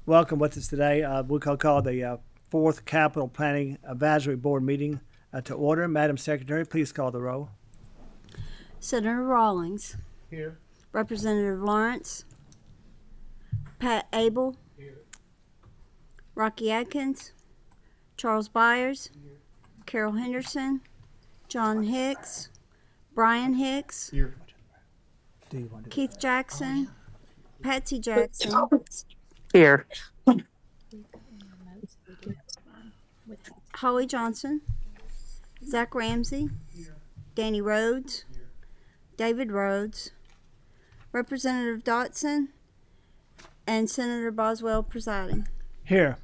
welcome with us today. We'll call the fourth Capital Planning Advisory Board meeting to order. Madam Secretary, please call the roll. Senator Rawlings. Here. Representative Lawrence. Pat Abel. Here. Rocky Atkins. Charles Byers. Here. Carol Henderson. John Hicks. Brian Hicks. Here. Do you want to Keith Jackson. Patsy Jackson. Here. Holly Johnson. Zach Ramsey. Danny Rhodes. David Rhodes. Representative Dotson. And Senator Boswell presiding. Here.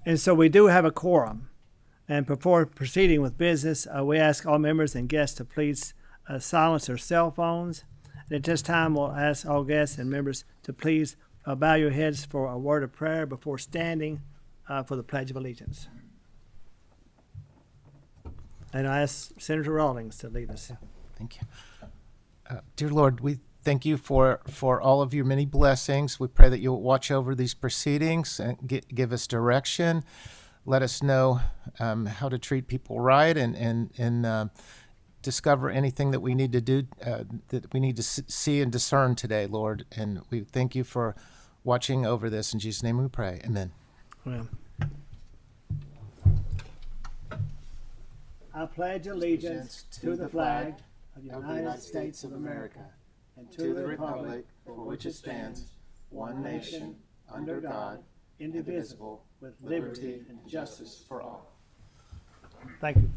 And so we do have a quorum. And before proceeding with business, we ask all members and guests to please silence their cell phones. And at this time, we'll ask all guests and members to please bow your heads for a word of prayer before standing for the Pledge of Allegiance. And I ask Senator Rawlings to lead us. Thank you. Dear Lord, we thank you for all of your many blessings. We pray that you'll watch over these proceedings and give us direction. Let us know how to treat people right and discover anything that we need to do, that we need to see and discern today, Lord. And we thank you for watching over this. In Jesus' name we pray. Amen. Well, I pledge allegiance to the flag of the United States of America and to the republic for which it stands, one nation, under God, indivisible, with liberty and justice for all. Thank you.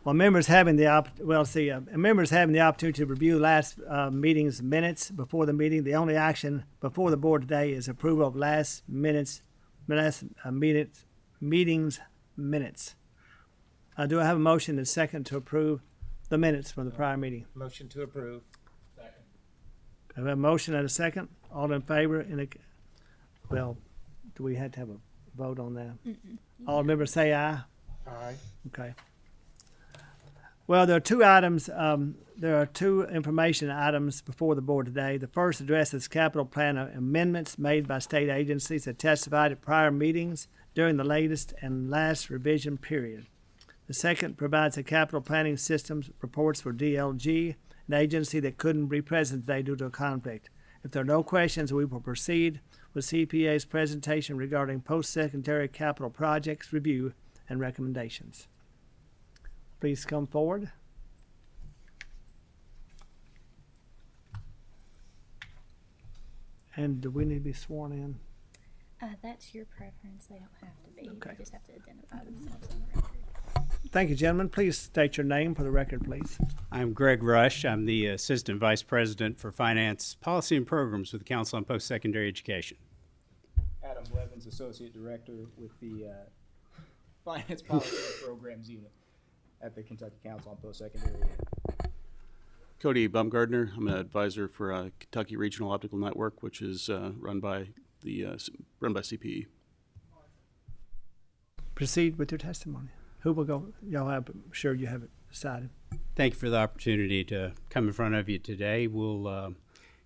Well, members having the opportunity to review last meeting's minutes before the meeting. The only action before the board today is approval of last meeting's minutes. Do I have a motion and a second to approve the minutes from the prior meeting? Motion to approve. Second. I have a motion and a second. All in favor? Well, do we have to have a vote on that? All members say aye. Aye. Okay. Well, there are two items. There are two information items before the board today. The first addresses capital plan amendments made by state agencies that testified at prior meetings during the latest and last revision period. The second provides a capital planning systems reports for DLG, an agency that couldn't be present today due to a conflict. If there are no questions, we will proceed with CPA's presentation regarding post-secondary capital projects review and recommendations. Please come forward. And do we need to be sworn in? That's your preference. They don't have to be. Okay. They just have to identify themselves on the record. Thank you, gentlemen. Please state your name for the record, please. I'm Greg Rush. I'm the Assistant Vice President for Finance, Policy, and Programs with the Council on Post-Secondary Education. Adam Blevins, Associate Director with the Finance Policy and Programs Unit at the Kentucky Council on Post-Secondary Ed. Cody Baumgardner. I'm an advisor for Kentucky Regional Optical Network, which is run by CPE. Proceed with your testimony. Who will go? Y'all have, I'm sure you have it decided. Thank you for the opportunity to come in front of you today. We'll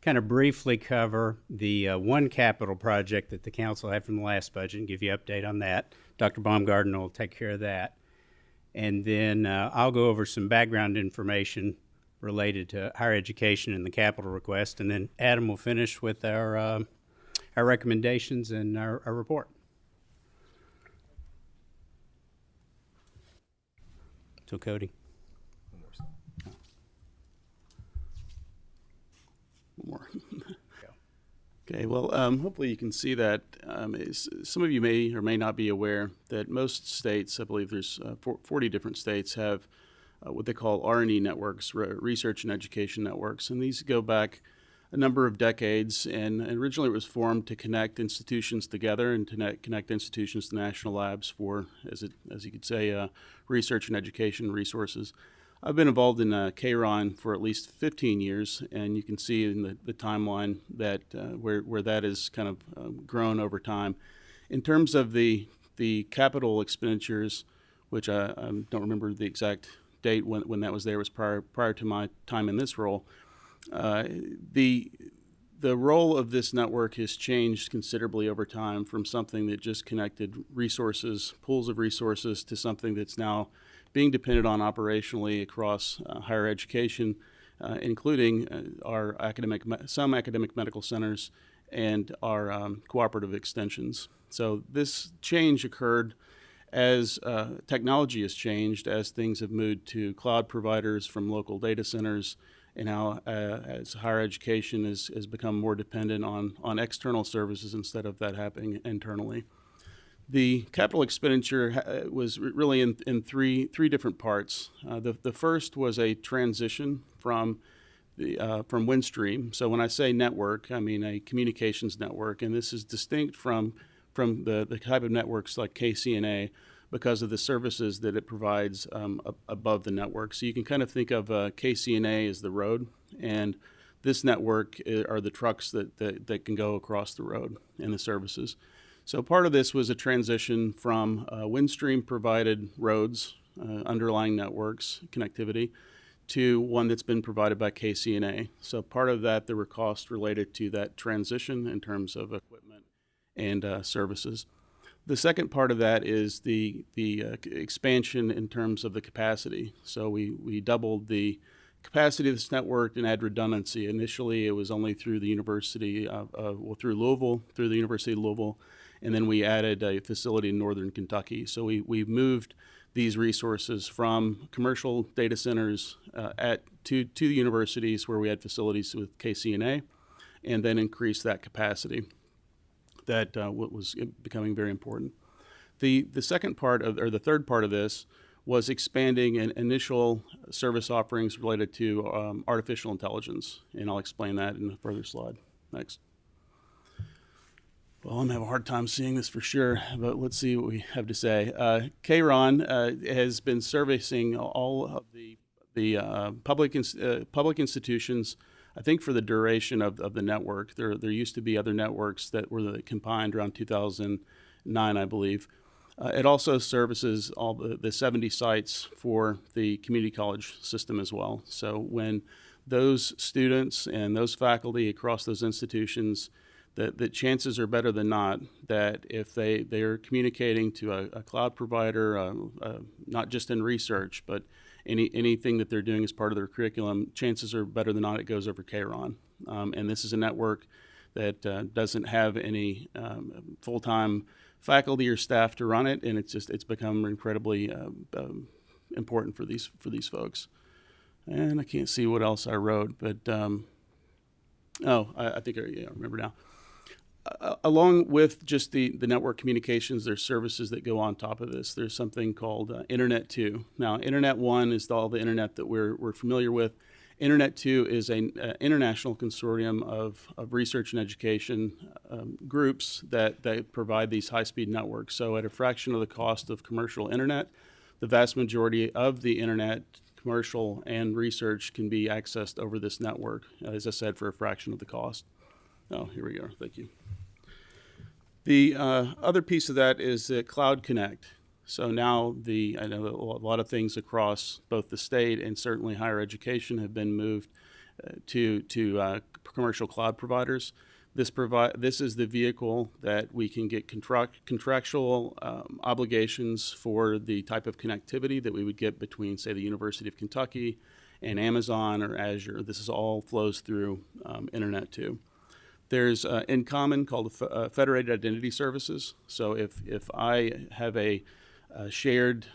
kind of briefly cover the one capital project that the council had from the last budget and give you an update on that. Dr. Baumgardner will take care of that. And then I'll go over some background information related to higher education and the capital request. And then Adam will finish with our recommendations and our report. So Cody. One more. Okay, well, hopefully you can see that some of you may or may not be aware that most states, I believe there's 40 different states, have what they call R&E networks, research and education networks, and these go back a number of decades, and originally it was formed to connect institutions together and to connect institutions to national labs for, as you could say, research and education resources. I've been involved in K-RON for at least 15 years, and you can see in the timeline that where that has kind of grown over time. In terms of the capital expenditures, which I don't remember the exact date when that was there, was prior to my time in this role. The the role of this network has changed considerably over time from something that just connected resources, pools of resources, to something that's now being depended on operationally across higher education, including some academic medical centers and our cooperative extensions. So this change occurred as technology has changed, as things have moved to cloud providers from local data centers, and how as higher education has become more dependent on external services instead of that happening internally. The capital expenditure was really in three different parts. The first was a transition from Windstream. So when I say network, I mean a communications network, and this is distinct from the type of networks like KCNA because of the services that it provides above the network. So you can kind of think of KCNA as the road, and this network are the trucks that can go across the road and the services. So part of this was a transition from Windstream provided roads, underlying networks, connectivity, to one that's been provided by KCNA. So part of that, there were costs related to that transition in terms of equipment and services. The second part of that is the expansion in terms of the capacity. So we doubled the capacity of this network and add redundancy. Initially, it was only through the University through the University of Louisville, and then we added a facility in northern Kentucky. So we've moved these resources from commercial data centers to the universities where we had facilities with KCNA, and then increased that capacity. That what was becoming very important. The second part or the third part of this was expanding initial service offerings related to artificial intelligence, and I'll explain that in a further slide. Next. Well, I'm gonna have a hard time seeing this for sure, but let's see what we have to say. K-RON has been servicing all of the public institutions, I think, for the duration of the network. There used to be other networks that were combined around 2009, I believe. It also services all the 70 sites for the community college system as well. So when those students and those faculty across those institutions, the chances are better than not that if they are communicating to a cloud provider, not just in research, but anything that they're doing as part of their curriculum, chances are better than not it goes over K-RON. And this is a network that doesn't have any full-time faculty or staff to run it, and it's become incredibly important for these folks. And I can't see what else I wrote, but I think I remember now. Along with just the network communications, there's services that go on top of this. There's something called Internet 2. Now, Internet 1 is all the internet that we're familiar with. Internet 2 is an international consortium of research and education groups that provide these high-speed networks. So at a fraction of the cost of commercial internet, the vast majority of the internet, commercial and research, can be accessed over this network, as I said, for a fraction of the cost. Oh, here we go. Thank you. The other piece of that is the Cloud Connect. So now I know a lot of things across both the state and certainly higher education have been moved to commercial cloud providers. This is the vehicle that we can get contractual obligations for the type of connectivity that we would get between, say, the University of Kentucky and Amazon or Azure. This is all flows through Internet 2. There's in common called Federated Identity Services. So if I have a shared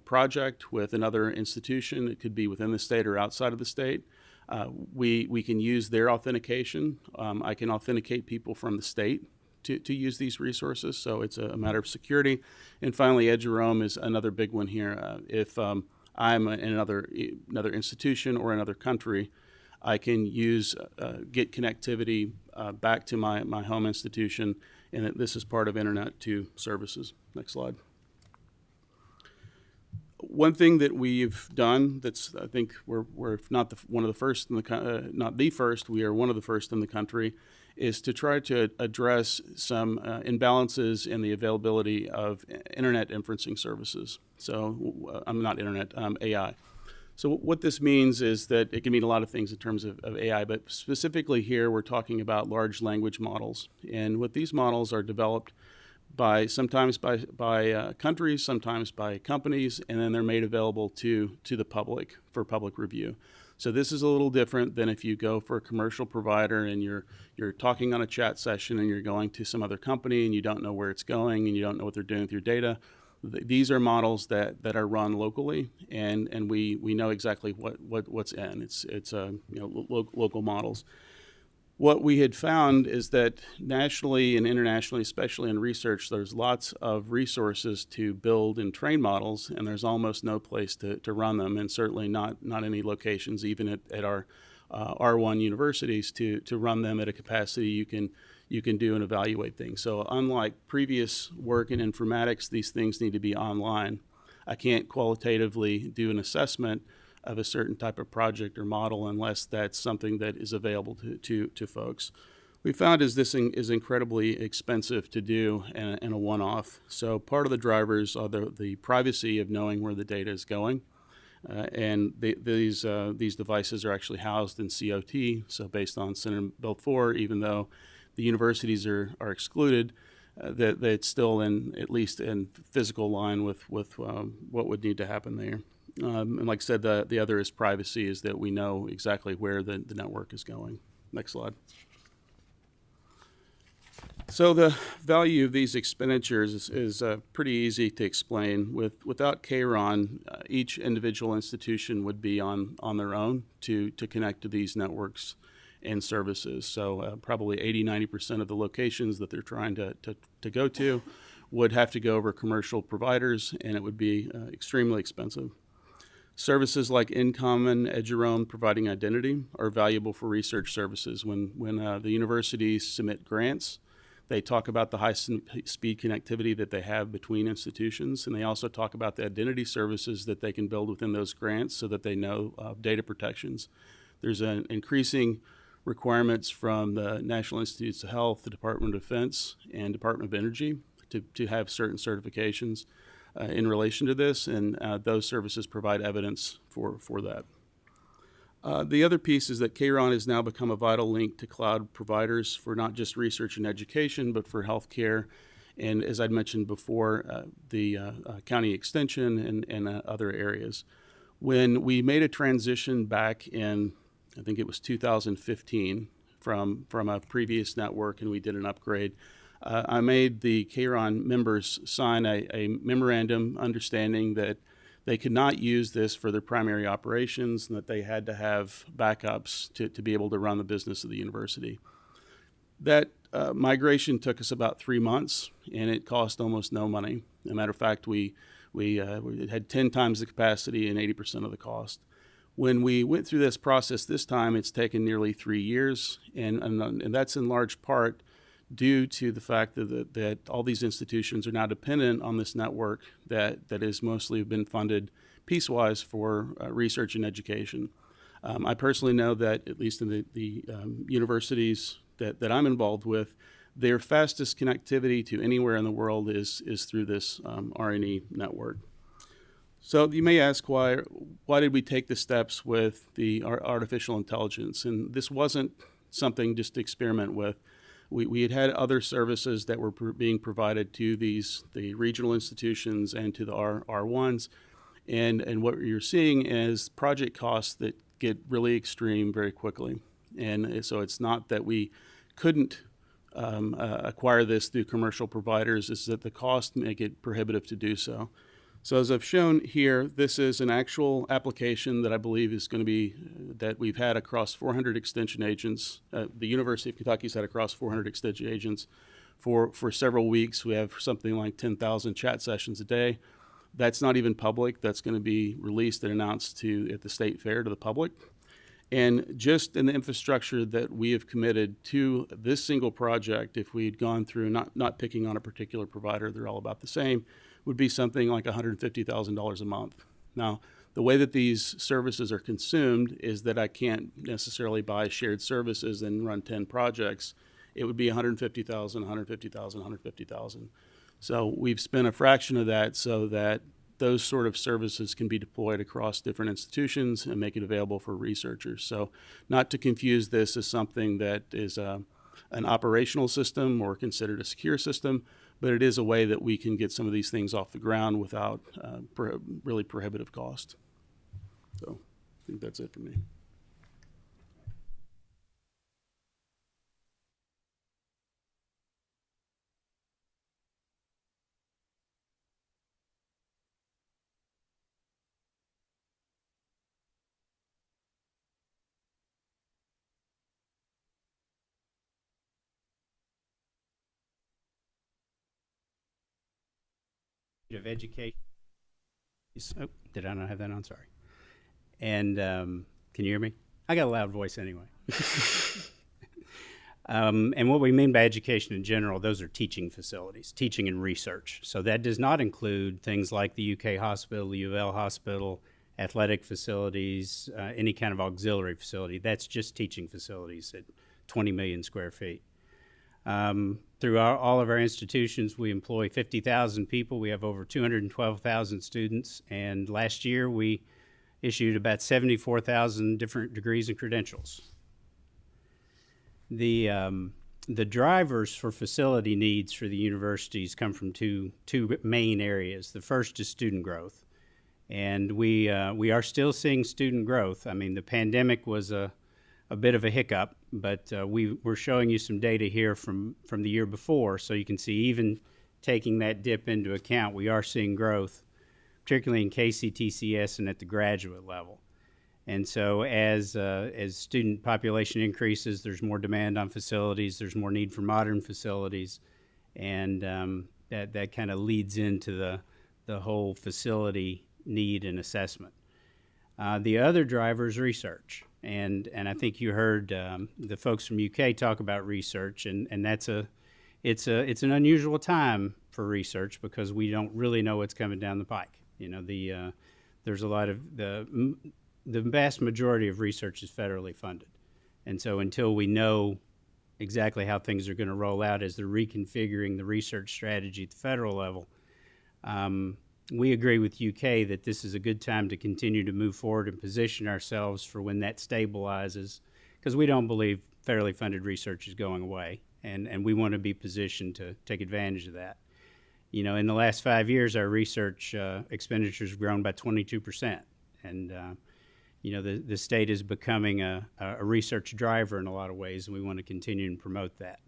project with another institution, it could be within the state or outside of the state, we can use their authentication. I can authenticate people from the state to use these resources, so it's a matter of security. And finally, Ed Jerome is another big one here. If I'm in another institution or another country, I can get connectivity back to my home institution, and this is part of Internet 2 services. Next slide. One thing that we've done that's, I think we're not one of the first not the first, we are one of the first in the country, is to try to address some imbalances in the availability of internet inferencing services. So I'm not internet, AI. So what this means is that it can mean a lot of things in terms of AI, but specifically here we're talking about large language models. And what these models are developed by sometimes by countries, sometimes by companies, and then they're made available to the public for public review. So this is a little different than if you go for a commercial provider and you're talking on a chat session and you're going to some other company and you don't know where it's going and you don't know what they're doing with your data. These are models that are run locally, and we know exactly what's in. It's local models. What we had found is that nationally and internationally, especially in research, there's lots of resources to build and train models, and there's almost no place to run them, and certainly not any locations, even at our R1 universities, to run them at a capacity you can do and evaluate things. So unlike previous work in informatics, these things need to be online. I can't qualitatively do an assessment of a certain type of project or model unless that's something that is available to folks. We found is this is incredibly expensive to do and a one-off. So part of the drivers are the privacy of knowing where the data is going. And these devices are actually housed in COT, so based on Senate Bill 4, even though the universities are excluded, that it's still at least in physical line with what would need to happen there. And like I said, the other is privacy, is that we know exactly where the network is going. Next slide. So the value of these expenditures is pretty easy to explain. Without KRON, each individual institution would be on their own to connect to these networks and services. So probably 80-90% of the locations that they're trying to go to would have to go over commercial providers, and it would be extremely expensive. Services like InCommon, Eduroam, providing identity, are valuable for research services. When the universities submit grants, they talk about the high-speed connectivity that they have between institutions, and they also talk about the identity services that they can build within those grants so that they know data protections. There's an increasing requirements from the National Institutes of Health, the Department of Defense, and Department of Energy to have certain certifications in relation to this, and those services provide evidence for that. The other piece is that KRON has now become a vital link to cloud providers for not just research and education, but for healthcare, and as I'd mentioned before, the county extension and other areas. When we made a transition back in, I think it was 2015, from a previous network, and we did an upgrade, I made the KRON members sign a memorandum understanding that they could not use this for their primary operations and that they had to have backups to be able to run the business of the university. That migration took us about 3 months, and it cost almost no money. As a matter of fact, we had 10 times the capacity and 80% of the cost. When we went through this process this time, it's taken nearly 3 years, and that's in large part due to the fact that all these institutions are now dependent on this network that is mostly been funded piecewise for research and education. I personally know that, at least in the universities that I'm involved with, their fastest connectivity to anywhere in the world is through this RNE network. So you may ask, why did we take the steps with the artificial intelligence? And this wasn't something just to experiment with. We had other services that were being provided to the regional institutions and to the R1s. And what you're seeing is project costs that get really extreme very quickly. And so it's not that we couldn't acquire this through commercial providers, it's that the cost make it prohibitive to do so. So as I've shown here, this is an actual application that I believe is going to be, that we've had across 400 extension agents. The University of Kentucky's had across 400 extension agents for several weeks. We have something like 10,000 chat sessions a day. That's not even public. That's going to be released and announced at the state fair to the public. And just in the infrastructure that we have committed to this single project, if we had gone through, not picking on a particular provider, they're all about the same, would be something like $150,000 a month. Now, the way that these services are consumed is that I can't necessarily buy shared services and run 10 projects. It would be $150,000, $150,000, $150,000. So we've spent a fraction of that so that those sort of services can be deployed across different institutions and make it available for researchers. So not to confuse this as something that is an operational system or considered a secure system, but it is a way that we can get some of these things off the ground without really prohibitive cost. So I think that's it for me. Of education. Oh, did I not have that on? Sorry. And can you hear me? I got a loud voice anyway. And what we mean by education in general, those are teaching facilities, teaching and research. So that does not include things like the UK hospital, the UL hospital, athletic facilities, any kind of auxiliary facility. That's just teaching facilities at 20 million square feet. Through all of our institutions, we employ 50,000 people. We have over 212,000 students, and last year we issued about 74,000 different degrees and credentials. The drivers for facility needs for the universities come from two main areas. The first is student growth, and we are still seeing student growth. I mean, the pandemic was a bit of a hiccup, but we're showing you some data here from the year before, so you can see even taking that dip into account, we are seeing growth, particularly in KCTCS and at the graduate level. And so as student population increases, there's more demand on facilities, there's more need for modern facilities, and that kind of leads into the whole facility need and assessment. The other driver is research. And I think you heard the folks from UK talk about research, and it's an unusual time for research because we don't really know what's coming down the pike. You know, there's a lot of the vast majority of research is federally funded, and so until we know exactly how things are going to roll out as they're reconfiguring the research strategy at the federal level, we agree with UK that this is a good time to continue to move forward and position ourselves for when that stabilizes, because we don't believe federally funded research is going away, and we want to be positioned to take advantage of that. You know, in the last 5 years, our research expenditures have grown by 22%, and you know, the state is becoming a research driver in a lot of ways, and we want to continue and promote that.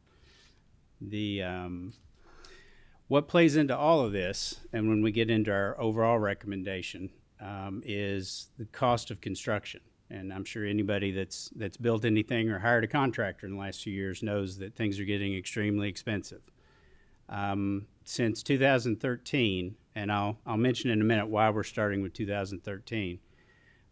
What plays into all of this, and when we get into our overall recommendation, is the cost of construction. And I'm sure anybody that's built anything or hired a contractor in the last few years knows that things are getting extremely expensive. Since 2013, and I'll mention in a minute why we're starting with 2013,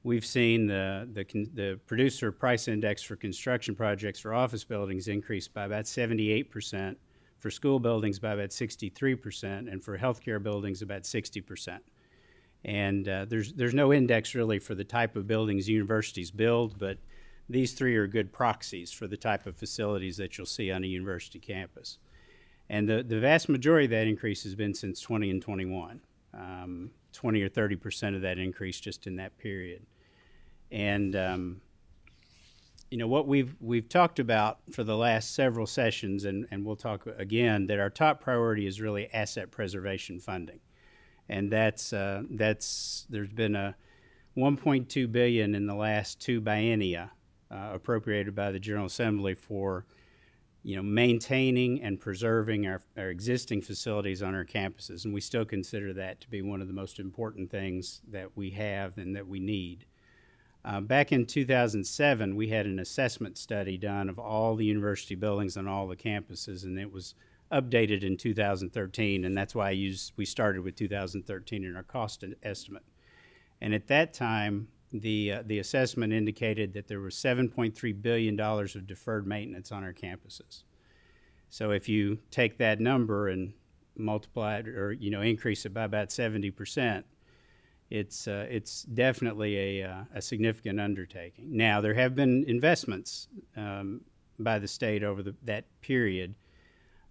we've seen the producer price index for construction projects for office buildings increase by about 78%, for school buildings by about 63%, and for healthcare buildings about 60%. And there's no index really for the type of buildings universities build, but these three are good proxies for the type of facilities that you'll see on a university campus. And the vast majority of that increase has been since 20 and 21, 20 or 30% of that increase just in that period. And you know, what we've talked about for the last several sessions, and we'll talk again, that our top priority is really asset preservation funding. And that's there's been a $1.2 billion in the last two biennia appropriated by the General Assembly for, you know, maintaining and preserving our existing facilities on our campuses. And we still consider that to be one of the most important things that we have and that we need. Back in 2007, we had an assessment study done of all the university buildings on all the campuses, and it was updated in 2013, and that's why we started with 2013 in our cost estimate. And at that time, the assessment indicated that there was $7.3 billion of deferred maintenance on our campuses. So if you take that number and multiply it, or increase it by about 70%, it's definitely a significant undertaking. Now, there have been investments by the state over that period,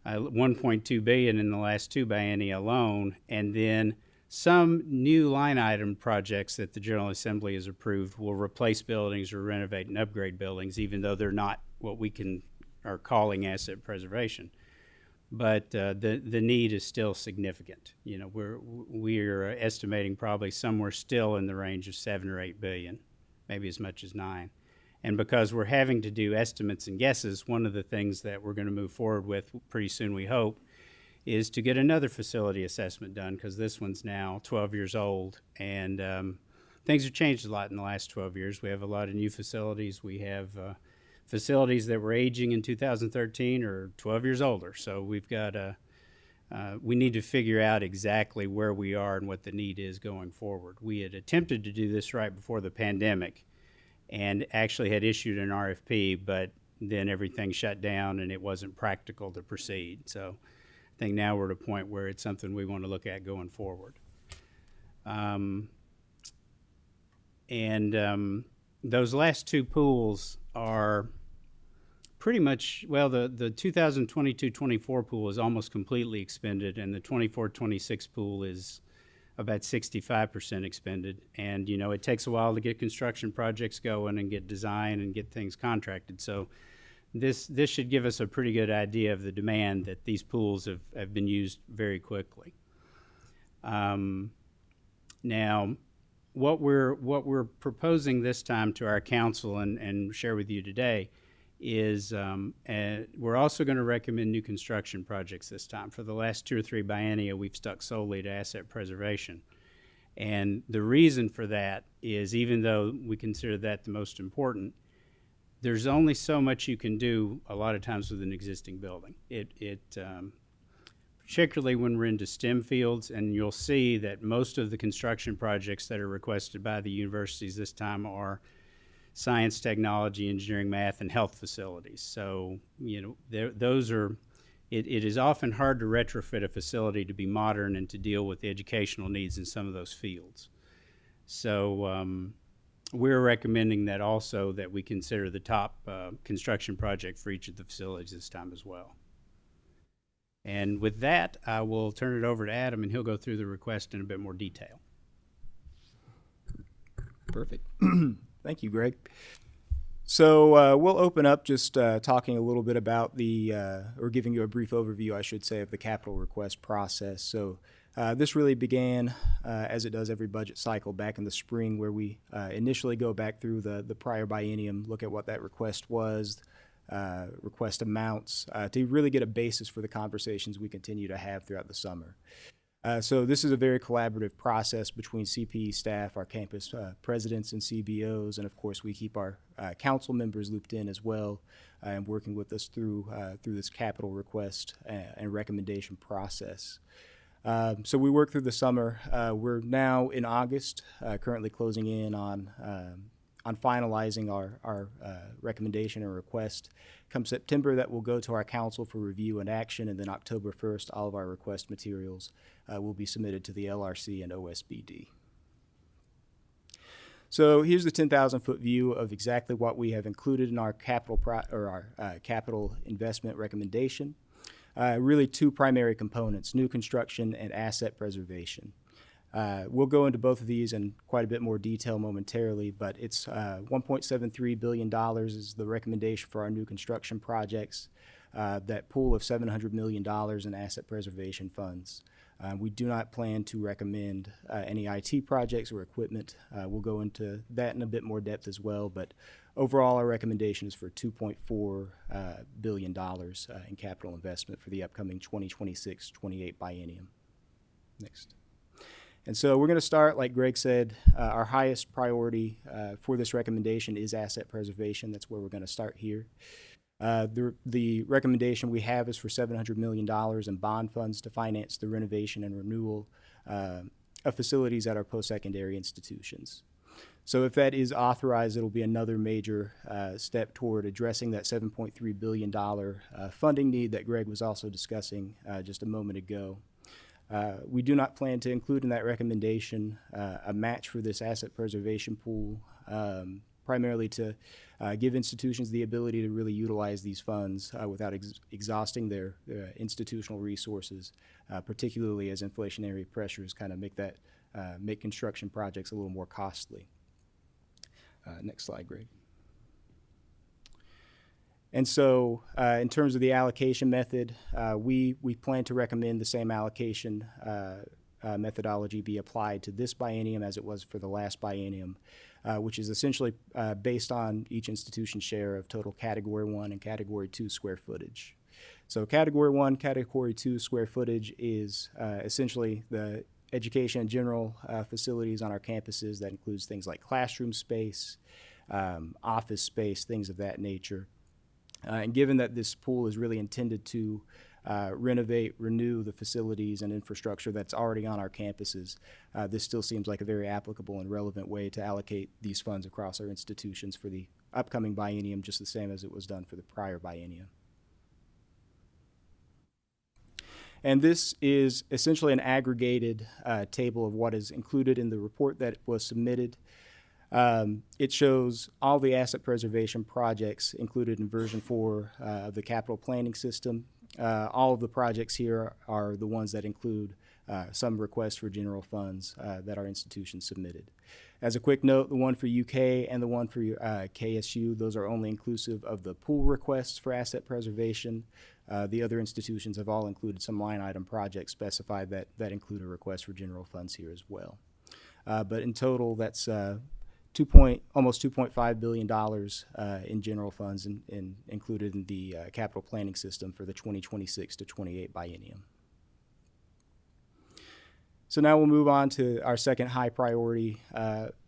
$1.2 billion in the last two biennia alone, and then Some new line item projects that the General Assembly has approved will replace buildings or renovate and upgrade buildings, even though they're not what we are calling asset preservation. But the need is still significant. You know, we're estimating probably somewhere still in the range of 7 or 8 billion, maybe as much as 9. And because we're having to do estimates and guesses, one of the things that we're going to move forward with pretty soon, we hope, is to get another facility assessment done, because this one's now 12 years old, and things have changed a lot in the last 12 years. We have a lot of new facilities. We have facilities that were aging in 2013 or 12 years older. So we've got we need to figure out exactly where we are and what the need is going forward. We had attempted to do this right before the pandemic and actually had issued an RFP, but then everything shut down and it wasn't practical to proceed. So I think now we're at a point where it's something we want to look at going forward. Those last two pools are pretty much, well, the 2022-24 pool is almost completely expended, and the 24-26 pool is about 65% expended. And, you know, it takes a while to get construction projects going and get design and get things contracted. So this should give us a pretty good idea of the demand that these pools have been used very quickly. Now, what we're proposing this time to our council and share with you today is we're also going to recommend new construction projects this time. For the last 2 or 3 biennia, we've stuck solely to asset preservation. And the reason for that is, even though we consider that the most important, there's only so much you can do a lot of times with an existing building. Particularly when we're into STEM fields, and you'll see that most of the construction projects that are requested by the universities this time are science, technology, engineering, math, and health facilities. So, you know, those are, it is often hard to retrofit a facility to be modern and to deal with the educational needs in some of those fields. So we're recommending that also that we consider the top construction project for each of the facilities this time as well. And with that, I will turn it over to Adam, and he'll go through the request in a bit more detail. Perfect. Thank you, Greg. So we'll open up just talking a little bit about or giving you a brief overview, I should say, of the capital request process. So this really began, as it does every budget cycle, back in the spring, where we initially go back through the prior biennium, look at what that request was, request amounts, to really get a basis for the conversations we continue to have throughout the summer. So this is a very collaborative process between CPE staff, our campus presidents and CBOs, and of course we keep our council members looped in as well, and working with us through this capital request and recommendation process. So we work through the summer. We're now in August, currently closing in on finalizing our recommendation or request. Come September, that will go to our council for review and action, and then October 1st, all of our request materials will be submitted to the LRC and OSBD. So here's the 10,000-foot view of exactly what we have included in our capital capital investment recommendation. Really 2 primary components: new construction and asset preservation. We'll go into both of these in quite a bit more detail momentarily, but it's $1.73 billion is the recommendation for our new construction projects, that pool of $700 million in asset preservation funds. We do not plan to recommend any IT projects or equipment. We'll go into that in a bit more depth as well, but overall our recommendation is for $2.4 billion in capital investment for the upcoming 2026-28 biennium. Next. And so we're going to start, like Greg said, our highest priority for this recommendation is asset preservation. That's where we're going to start here. The recommendation we have is for $700 million in bond funds to finance the renovation and renewal of facilities at our post-secondary institutions. So if that is authorized, it'll be another major step toward addressing that $7.3 billion funding need that Greg was also discussing just a moment ago. We do not plan to include in that recommendation a match for this asset preservation pool, primarily to give institutions the ability to really utilize these funds without exhausting their institutional resources, particularly as inflationary pressures kind of make construction projects a little more costly. Next slide, Greg. And so in terms of the allocation method, we plan to recommend the same allocation methodology be applied to this biennium as it was for the last biennium, which is essentially based on each institution's share of total Category 1 and Category 2 square footage. So Category 1, Category 2 square footage is essentially the education and general facilities on our campuses. That includes things like classroom space, office space, things of that nature. And given that this pool is really intended to renovate, renew the facilities and infrastructure that's already on our campuses, this still seems like a very applicable and relevant way to allocate these funds across our institutions for the upcoming biennium, just the same as it was done for the prior biennium. And this is essentially an aggregated table of what is included in the report that was submitted. It shows all the asset preservation projects included in version 4 of the capital planning system. All of the projects here are the ones that include some requests for general funds that our institution submitted. As a quick note, the one for UK and the one for KSU, those are only inclusive of the pool requests for asset preservation. The other institutions have all included some line item projects specified that include a request for general funds here as well. But in total, that's almost $2.5 billion in general funds included in the capital planning system for the 2026 to 28 biennium. So now we'll move on to our second high priority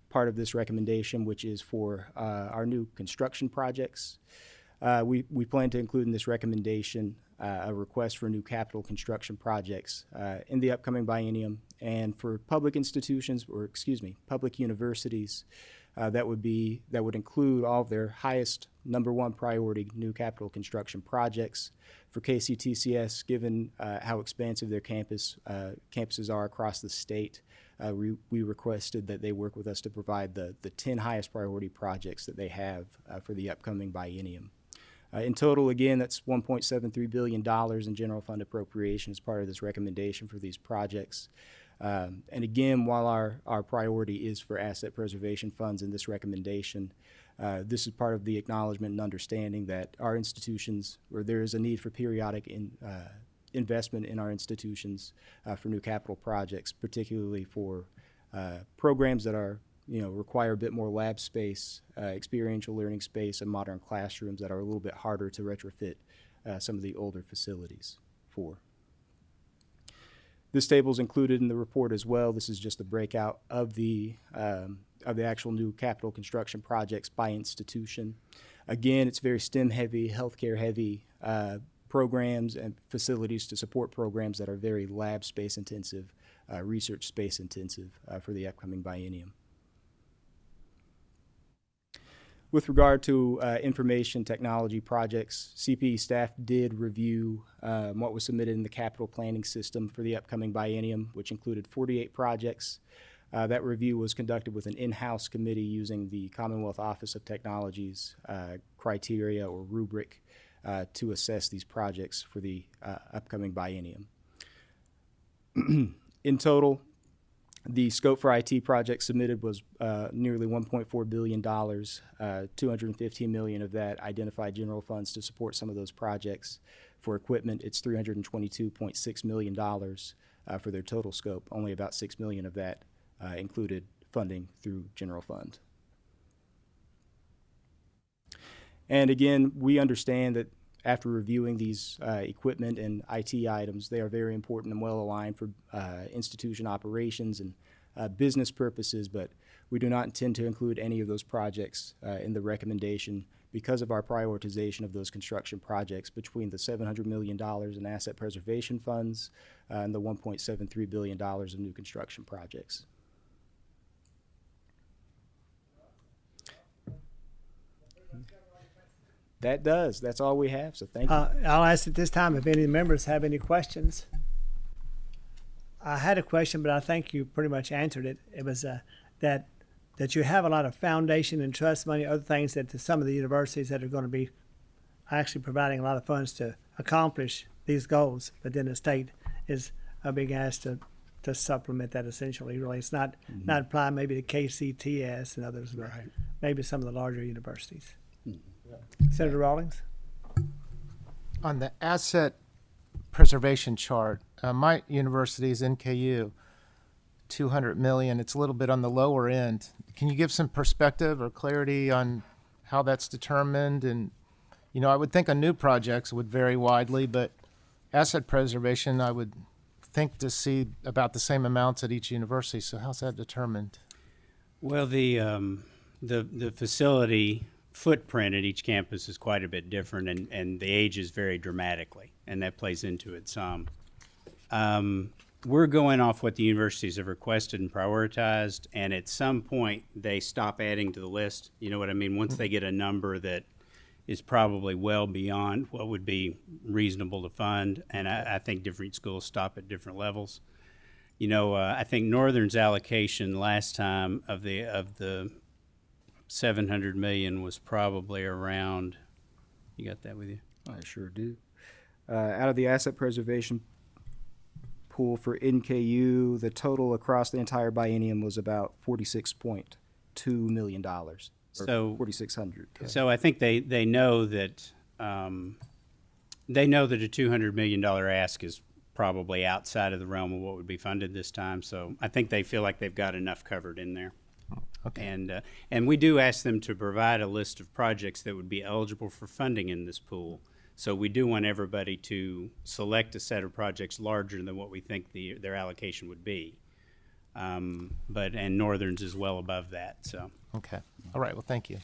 part of this recommendation, which is for our new construction projects. We plan to include in this recommendation a request for new capital construction projects in the upcoming biennium, and for public institutions, or excuse me, public universities, that would include all of their highest number one priority new capital construction projects. For KCTCS, given how expansive their campuses are across the state, we requested that they work with us to provide the 10 highest priority projects that they have for the upcoming biennium. In total, again, that's $1.73 billion in general fund appropriation as part of this recommendation for these projects. And again, while our priority is for asset preservation funds in this recommendation, this is part of the acknowledgement and understanding that our institutions, or there is a need for periodic investment in our institutions for new capital projects, particularly for programs that are require a bit more lab space, experiential learning space, and modern classrooms that are a little bit harder to retrofit some of the older facilities for. This table is included in the report as well. This is just a breakout of the actual new capital construction projects by institution. Again, it's very STEM heavy, healthcare heavy programs and facilities to support programs that are very lab space intensive, research space intensive for the upcoming biennium. With regard to information technology projects, CPE staff did review what was submitted in the capital planning system for the upcoming biennium, which included 48 projects. That review was conducted with an in-house committee using the Commonwealth Office of Technology's criteria or rubric to assess these projects for the upcoming biennium. In total, the scope for IT projects submitted was nearly $1.4 billion. $215 million of that identified general funds to support some of those projects. For equipment, it's $322.6 million for their total scope. Only about $6 million of that included funding through general fund. And again, we understand that after reviewing these equipment and IT items, they are very important and well aligned for institution operations and business purposes, but we do not intend to include any of those projects in the recommendation because of our prioritization of those construction projects between the $700 million in asset preservation funds and the $1.73 billion of new construction projects. That does. That's all we have, so thank you. I'll ask at this time if any members have any questions. I had a question, but I think you pretty much answered it. It was that that you have a lot of foundation and trust money, other things that some of the universities that are going to be actually providing a lot of funds to accomplish these goals, but then the state is being asked to supplement that essentially. Really, it's not applying maybe to KCTS and others, but maybe some of the larger universities. Senator Rawlings? On the asset preservation chart, my university is NKU, 200 million. It's a little bit on the lower end. Can you give some perspective or clarity on how that's determined? And, you know, I would think on new projects would vary widely, but asset preservation, I would think to see about the same amounts at each university. So how's that determined? Well, the facility footprint at each campus is quite a bit different, and the ages vary dramatically, and that plays into it some. We're going off what the universities have requested and prioritized, and at some point they stop adding to the list. You know what I mean? Once they get a number that is probably well beyond what would be reasonable to fund, and I think different schools stop at different levels. You know, I think Northern's allocation last time of the 700 million was probably around. You got that with you? I sure do. Out of the asset preservation pool for NKU, the total across the entire biennium was about $46.2 million. So 4,600. So I think they know that a $200 million ask is probably outside of the realm of what would be funded this time. So I think they feel like they've got enough covered in there. Okay. And we do ask them to provide a list of projects that would be eligible for funding in this pool. So we do want everybody to select a set of projects larger than what we think their allocation would be. And Northern's is well above that. So. Okay. All right. Well, thank you.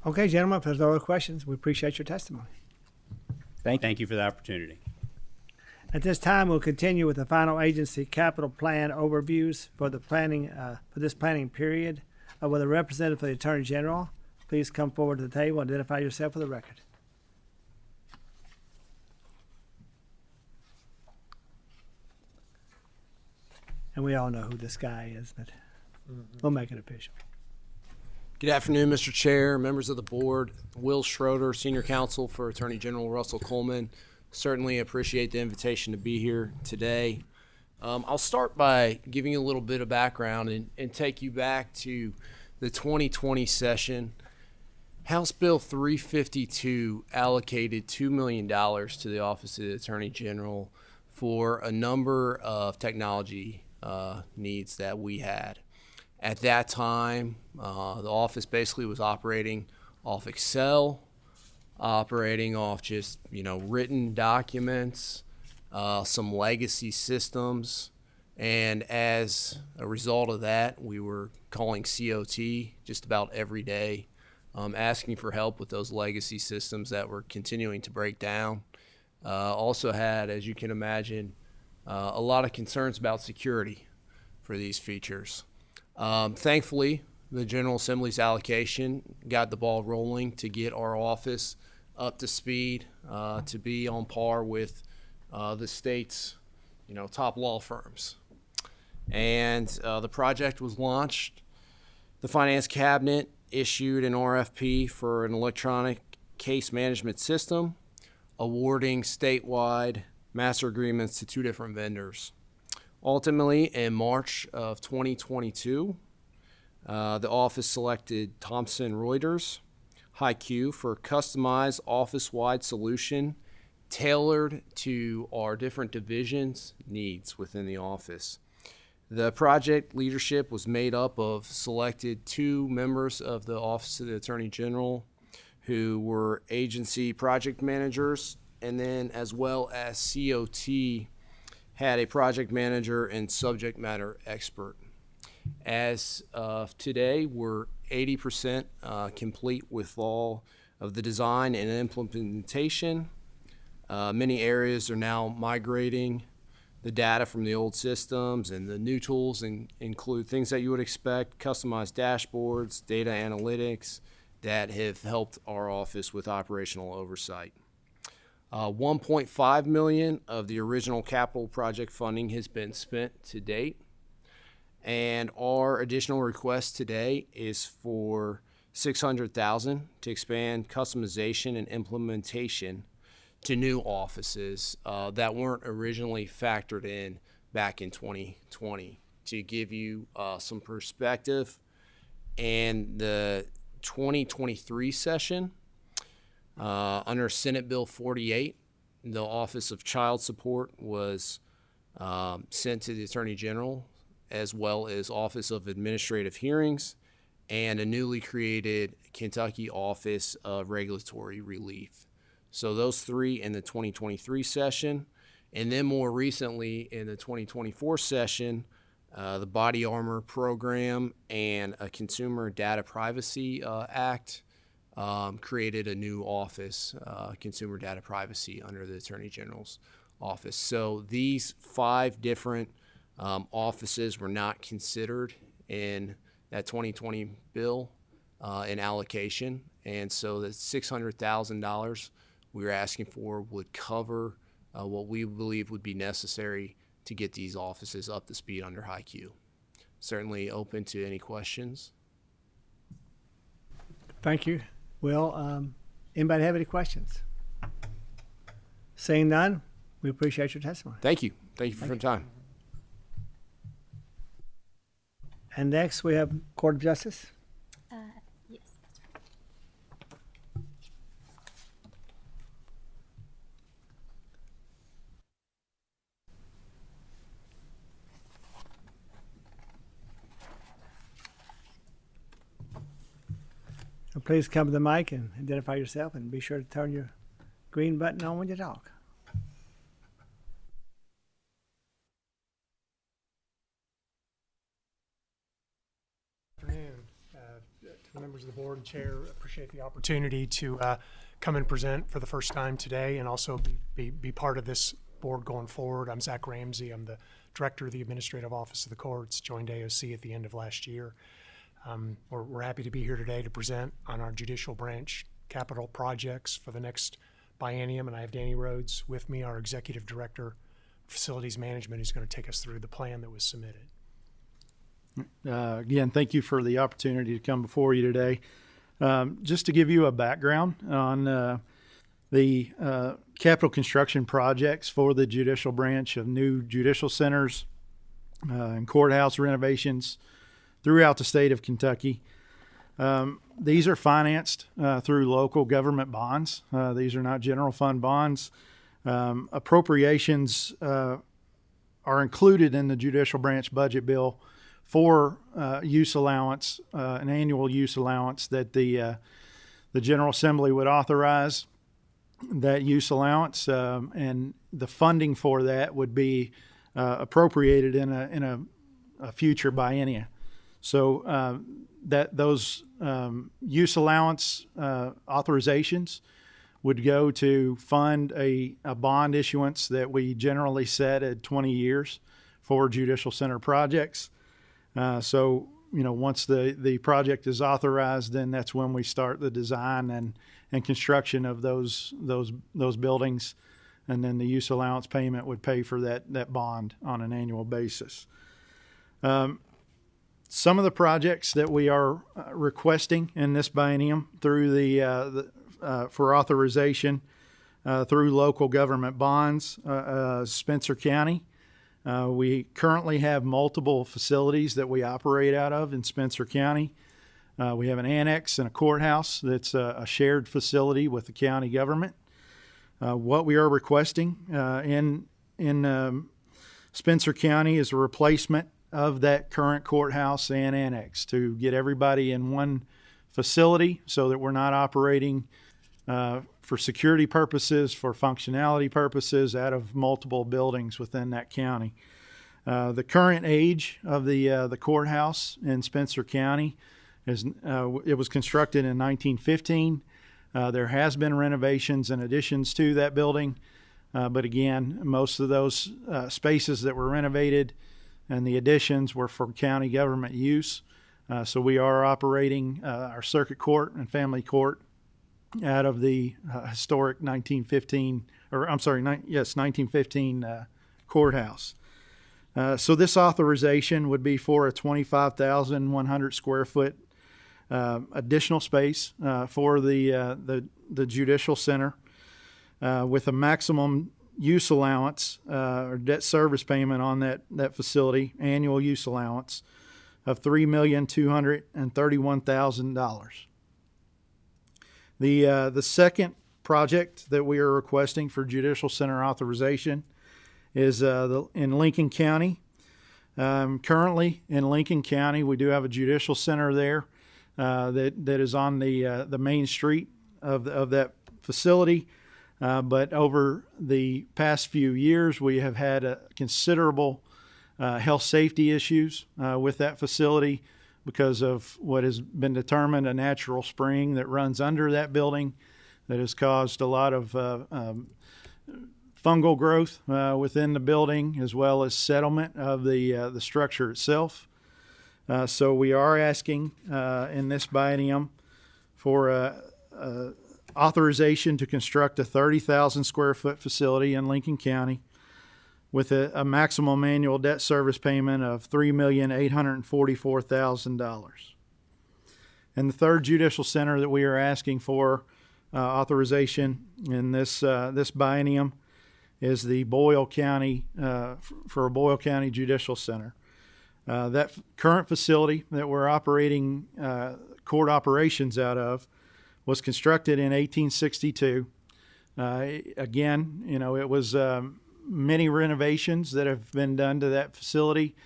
Okay, gentlemen, if there's no other questions, we appreciate your testimony. Thank you for the opportunity. At this time, we'll continue with the final agency capital plan overviews for the planning for this planning period. With a representative for the Attorney General, please come forward to the table and identify yourself for the record. And we all know who this guy is, but we'll make it official. Good afternoon, Mr. Chair, members of the board. Will Schroeder, Senior Counsel for Attorney General Russell Coleman. Certainly appreciate the invitation to be here today. I'll start by giving you a little bit of background and take you back to the 2020 session. House Bill 352 allocated $2 million to the Office of the Attorney General for a number of technology needs that we had. At that time, the office basically was operating off Excel, operating off just, written documents, some legacy systems. And as a result of that, we were calling COT just about every day, asking for help with those legacy systems that were continuing to break down. Also had, as you can imagine, a lot of concerns about security for these features. Thankfully, the General Assembly's allocation got the ball rolling to get our office up to speed, to be on par with the state's, top law firms. And the project was launched. The Finance Cabinet issued an RFP for an electronic case management system, awarding statewide master agreements to 2 different vendors. Ultimately, in March of 2022, the office selected Thomson Reuters HiQ for a customized office-wide solution tailored to our different divisions' needs within the office. The project leadership was made up of selected 2 members of the Office of the Attorney General who were agency project managers, and then as well as COT had a project manager and subject matter expert. As of today, we're 80% complete with all of the design and implementation. Many areas are now migrating the data from the old systems, and the new tools include things that you would expect: customized dashboards, data analytics that have helped our office with operational oversight. 1.5 million of the original capital project funding has been spent to date, And our additional request today is for $600,000 to expand customization and implementation to new offices that weren't originally factored in back in 2020. To give you some perspective, and the 2023 session, under Senate Bill 48, the Office of Child Support was sent to the Attorney General, as well as Office of Administrative Hearings and a newly created Kentucky Office of Regulatory Relief. So those three in the 2023 session. And then more recently in the 2024 session, the Body Armor Program and a Consumer Data Privacy Act created a new office, Consumer Data Privacy, under the Attorney General's office. So these 5 different offices were not considered in that 2020 bill in allocation. And so the $600,000 we were asking for would cover what we believe would be necessary to get these offices up to speed under high Q. Certainly open to any questions. Thank you. Will, anybody have any questions? Seeing none, we appreciate your testimony. Thank you. Thank you for your time. And next, we have Court of Justice. Yes, that's right. So please come to the mic and identify yourself, and be sure to turn your green button on when you talk. Afternoon. To the members of the board and chair, appreciate the opportunity to come and present for the first time today, and also be part of this board going forward. I'm Zach Ramsey. I'm the director of the Administrative Office of the Courts, joined AOC at the end of last year. We're happy to be here today to present on our judicial branch capital projects for the next biennium, and I have Danny Rhodes with me, our executive director of facilities management, who's going to take us through the plan that was submitted. Again, thank you for the opportunity to come before you today. Just to give you a background on the capital construction projects for the judicial branch of new judicial centers and courthouse renovations throughout the state of Kentucky. These are financed through local government bonds. These are not general fund bonds. Appropriations are included in the judicial branch budget bill for use allowance, an annual use allowance that the General Assembly would authorize that use allowance, and the funding for that would be appropriated in a future biennia. So that those use allowance authorizations would go to fund a bond issuance that we generally set at 20 years for judicial center projects. So, once the project is authorized, then that's when we start the design and construction of those buildings. And then the use allowance payment would pay for that bond on an annual basis. Some of the projects that we are requesting in this biennium through for authorization through local government bonds, Spencer County. We currently have multiple facilities that we operate out of in Spencer County. We have an annex and a courthouse that's a shared facility with the county government. What we are requesting in Spencer County is a replacement of that current courthouse and annex to get everybody in one facility so that we're not operating for security purposes, for functionality purposes, out of multiple buildings within that county. The current age of the courthouse in Spencer County is it was constructed in 1915. There has been renovations and additions to that building, but again, most of those spaces that were renovated and the additions were for county government use. So we are operating our circuit court and family court out of the historic 1915 courthouse. So this authorization would be for a 25,100 square foot additional space for the judicial center with a maximum use allowance or debt service payment on that facility, annual use allowance of $3,231,000. The second project that we are requesting for judicial center authorization is in Lincoln County. Currently in Lincoln County, we do have a judicial center there that is on the main street of that facility. But over the past few years, we have had a considerable health safety issues with that facility because of what has been determined a natural spring that runs under that building that has caused a lot of fungal growth within the building, as well as settlement of the structure itself. So we are asking in this biennium for authorization to construct a 30,000 square foot facility in Lincoln County with a maximum annual debt service payment of $3,844,000. And the third judicial center that we are asking for authorization in this biennium is the Boyle County, for a Boyle County Judicial Center. That current facility that we're operating court operations out of was constructed in 1862. Again, it was many renovations that have been done to that facility.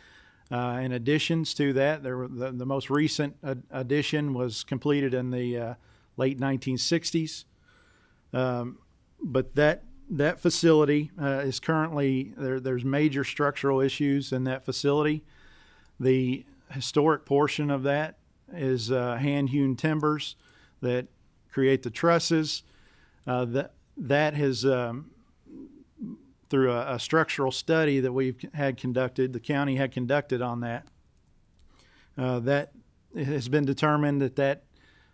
In additions to that, the most recent addition was completed in the late 1960s. But that facility is currently, there's major structural issues in that facility. The historic portion of that is hand-hewn timbers that create the trusses. That has, through a structural study that we've had conducted, the county had conducted on that, that it has been determined that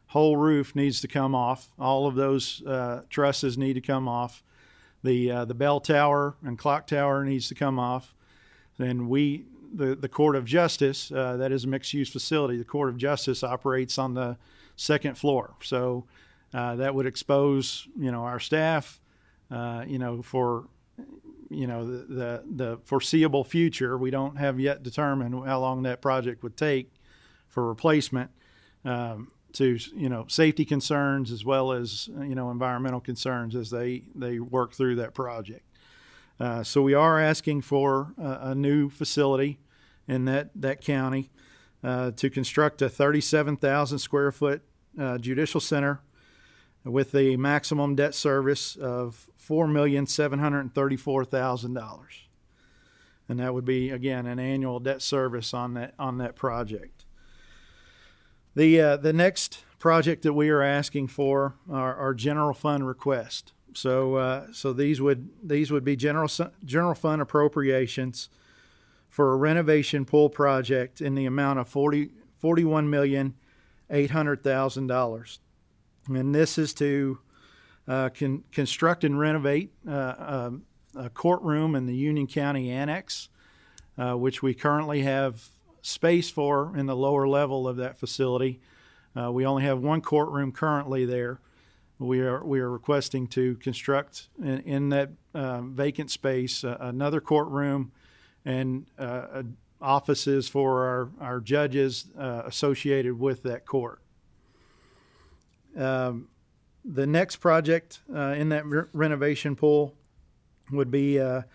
whole roof needs to come off. All of those trusses need to come off. The bell tower and clock tower needs to come off. Then the Court of Justice, that is a mixed-use facility, the Court of Justice operates on the second floor. So that would expose, our staff, for, the foreseeable future. We don't have yet determined how long that project would take for replacement to, safety concerns as well as, environmental concerns as they work through that project. So we are asking for a new facility in that county to construct a 37,000 square foot judicial center with a maximum debt service of $4,734,000. And that would be, again, an annual debt service on that project. The next project that we are asking for are general fund requests. So these would be general fund appropriations for a renovation pool project in the amount of $41,800,000, and this is to construct and renovate a courtroom in the Union County Annex, which we currently have space for in the lower level of that facility. We only have one courtroom currently there. We are requesting to construct in that vacant space another courtroom and offices for our judges associated with that court. The next project in that renovation pool would be the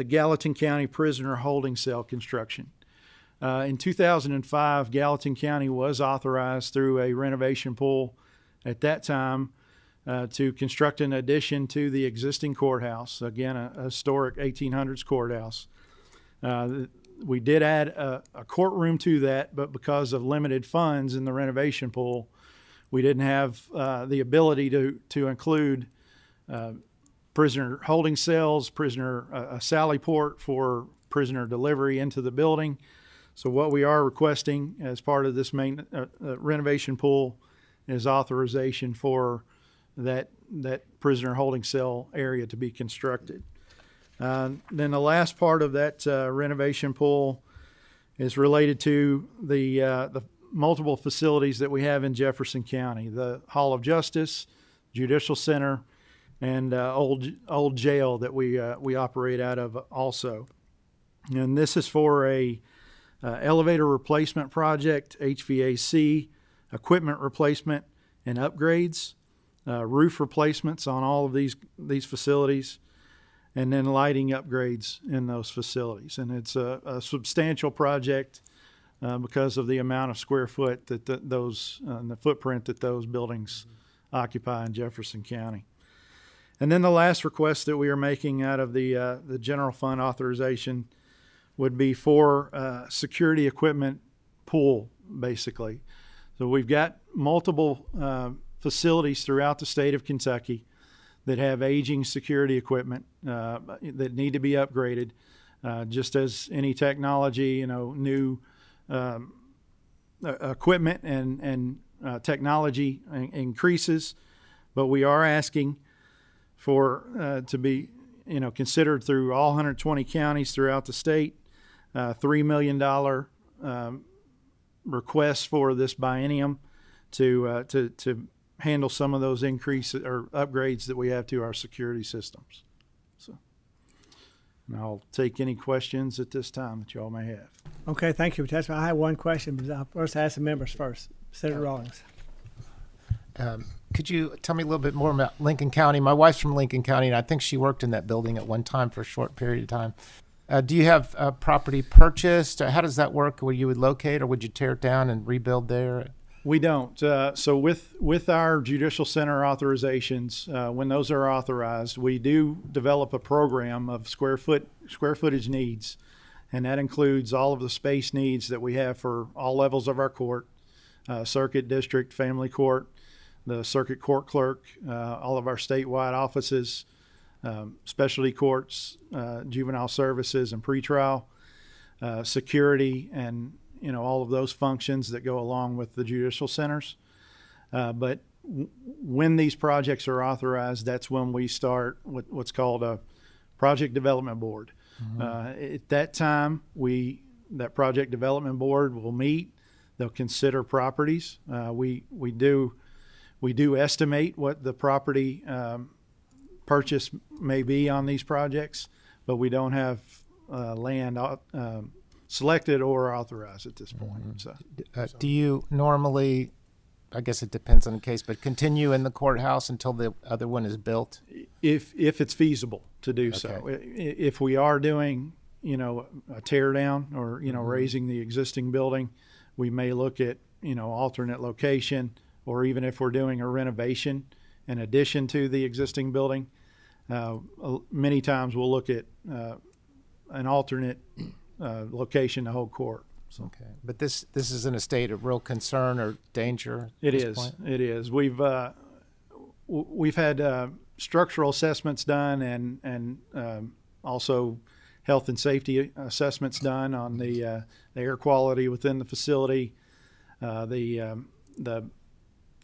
Gallatin County Prisoner Holding Cell construction. In 2005, Gallatin County was authorized through a renovation pool at that time to construct an addition to the existing courthouse, again, a historic 1800s courthouse. We did add a courtroom to that, but because of limited funds in the renovation pool, we didn't have the ability to include prisoner holding cells, a sally port for prisoner delivery into the building. So what we are requesting as part of this main renovation pool is authorization for that prisoner holding cell area to be constructed. Then the last part of that renovation pool is related to the multiple facilities that we have in Jefferson County: the Hall of Justice, Judicial Center, and old jail that we operate out of also. And this is for a elevator replacement project, HVAC, equipment replacement and upgrades, roof replacements on all of these facilities, and then lighting upgrades in those facilities. And it's a substantial project because of the amount of square foot that the footprint that those buildings occupy in Jefferson County. And then the last request that we are making out of the general fund authorization would be for security equipment pool, basically. So we've got multiple facilities throughout the state of Kentucky that have aging security equipment that need to be upgraded. Just as any technology, new equipment and technology increases, but we are asking for to be considered through all 120 counties throughout the state. $3 million request for this biennium to handle some of those increases or upgrades that we have to our security systems. So, and I'll take any questions at this time that y'all may have. Okay, thank you for testifying. I have one question, but I'll first ask the members first. Senator Rawlings. Could you tell me a little bit more about Lincoln County? My wife's from Lincoln County, and I think she worked in that building at one time for a short period of time. Do you have property purchased? How does that work? Where you would locate, or would you tear it down and rebuild there? We don't. So with our judicial center authorizations, when those are authorized, we do develop a program of square footage needs, and that includes all of the space needs that we have for all levels of our court, circuit, district, family court, the circuit court clerk, all of our statewide offices, specialty courts, juvenile services and pretrial, security, and all of those functions that go along with the judicial centers. But when these projects are authorized, that's when we start what's called a project development board. At that time, that project development board will meet. They'll consider properties. We do estimate what the property purchase may be on these projects, but we don't have land selected or authorized at this point. So, do you normally, I guess it depends on the case, but continue in the courthouse until the other one is built? If it's feasible to do so. If we are doing, a tear down or, raising the existing building, we may look at, alternate location, or even if we're doing a renovation in addition to the existing building, many times we'll look at an alternate location to hold court. So. Okay, but this is in a state of real concern or danger. It is. We've had structural assessments done and also health and safety assessments done on the air quality within the facility, the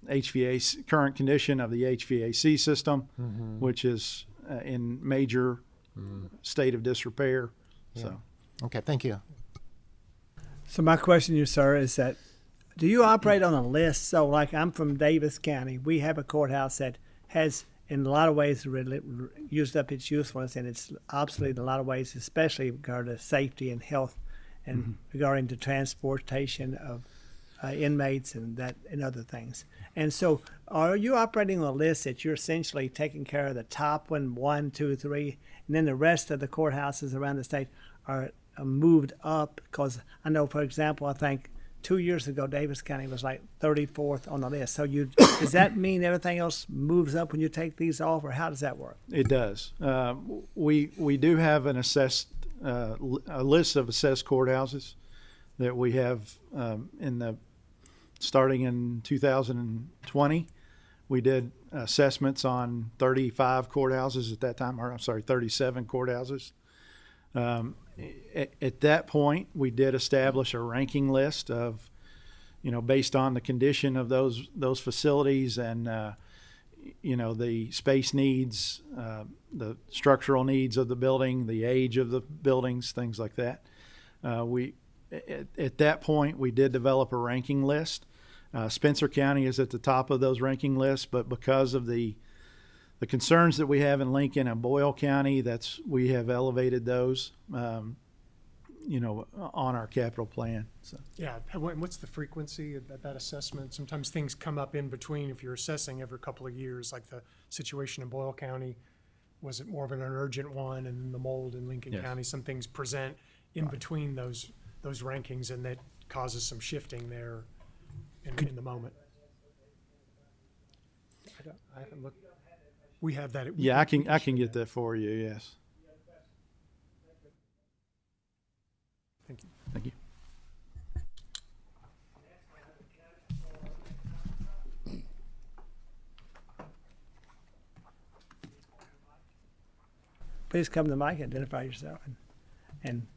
HVAC current condition of the HVAC system, which is in major state of disrepair. Yeah. So. Okay, thank you. So my question to you, sir, is that do you operate on a list? So like I'm from Davis County. We have a courthouse that has in a lot of ways used up its usefulness, and it's obsolete in a lot of ways, especially regarding to safety and health and regarding to transportation of inmates and other things. And so are you operating on a list that you're essentially taking care of the top 1, 2, 3, and then the rest of the courthouses around the state are moved up? Because I know, for example, I think 2 years ago, Davis County was like 34th on the list. So does that mean everything else moves up when you take these off, or how does that work? It does. We do have an a list of assessed courthouses that we have starting in 2020. We did assessments on 35 courthouses at that time, 37 courthouses. At that point, we did establish a ranking list of, based on the condition of those facilities and, the space needs, the structural needs of the building, the age of the buildings, things like that. At that point, we did develop a ranking list. Spencer County is at the top of those ranking lists, but because of the concerns that we have in Lincoln and Boyle County, we have elevated those, on our capital plan. So. Yeah, what's the frequency of that assessment? Sometimes things come up in between if you're assessing every couple of years, like the situation in Boyle County. Was it more of an urgent one, and then the mold in Lincoln Yes. County? Some things present in between those rankings, and that causes some shifting there in the moment. I haven't looked. We have that. Yeah, I can get that for you. Yes. Thank you. Thank you. Please come to the mic, identify yourself, and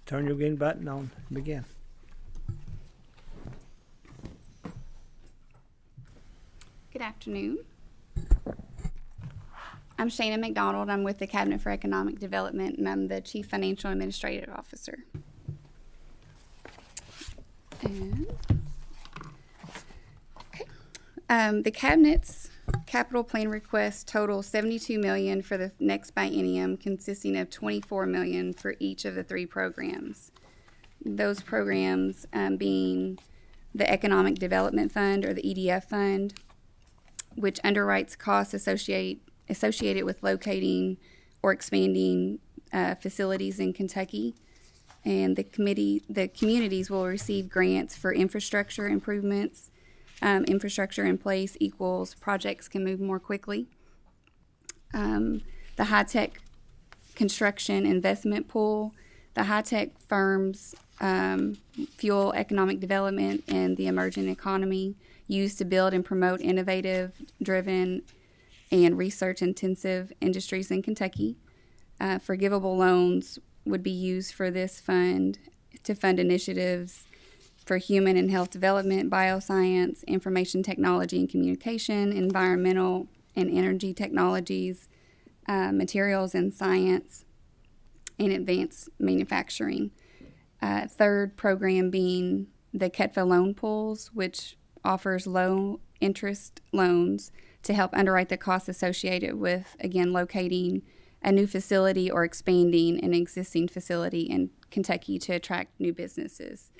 turn your green button on and begin. Good afternoon. I'm Shana McDonald. I'm with the Cabinet for Economic Development, and I'm the Chief Financial Administrative Officer. And, the Cabinet's capital plan request totals $72 million for the next biennium, consisting of $24 million for each of the 3 programs. Those programs being the Economic Development Fund, or the EDF Fund, which underwrites costs associated with locating or expanding facilities in Kentucky. And the communities will receive grants for infrastructure improvements. Infrastructure in place equals projects can move more quickly. The high-tech construction investment pool, the high-tech firms fuel economic development and the emerging economy, used to build and promote innovative, driven, and research-intensive industries in Kentucky. Forgivable loans would be used for this fund to fund initiatives for human and health development, bioscience, information technology and communication, environmental and energy technologies, materials and science, and advanced manufacturing. Third program being the KETFA loan pools, which offers low interest loans to help underwrite the costs associated with, again, locating a new facility or expanding an existing facility in Kentucky to attract new businesses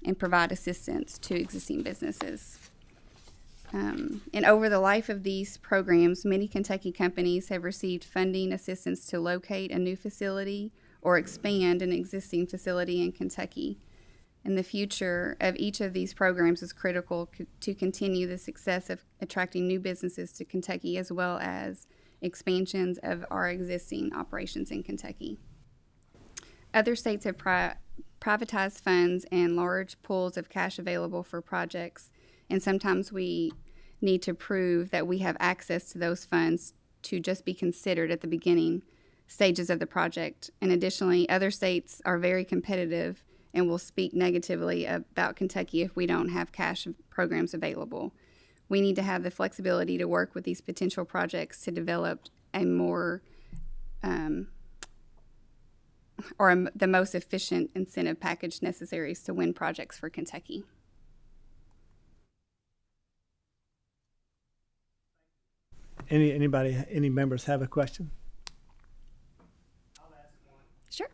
and provide assistance to existing businesses. And over the life of these programs, many Kentucky companies have received funding assistance to locate a new facility or expand an existing facility in Kentucky. And the future of each of these programs is critical to continue the success of attracting new businesses to Kentucky, as well as expansions of our existing operations in Kentucky. Other states have privatized funds and large pools of cash available for projects, and sometimes we need to prove that we have access to those funds to just be considered at the beginning stages of the project. And additionally, other states are very competitive and will speak negatively about Kentucky if we don't have cash programs available. We need to have the flexibility to work with these potential projects to develop a more the most efficient incentive package necessary to win projects for Kentucky. Any members have a question? Sure.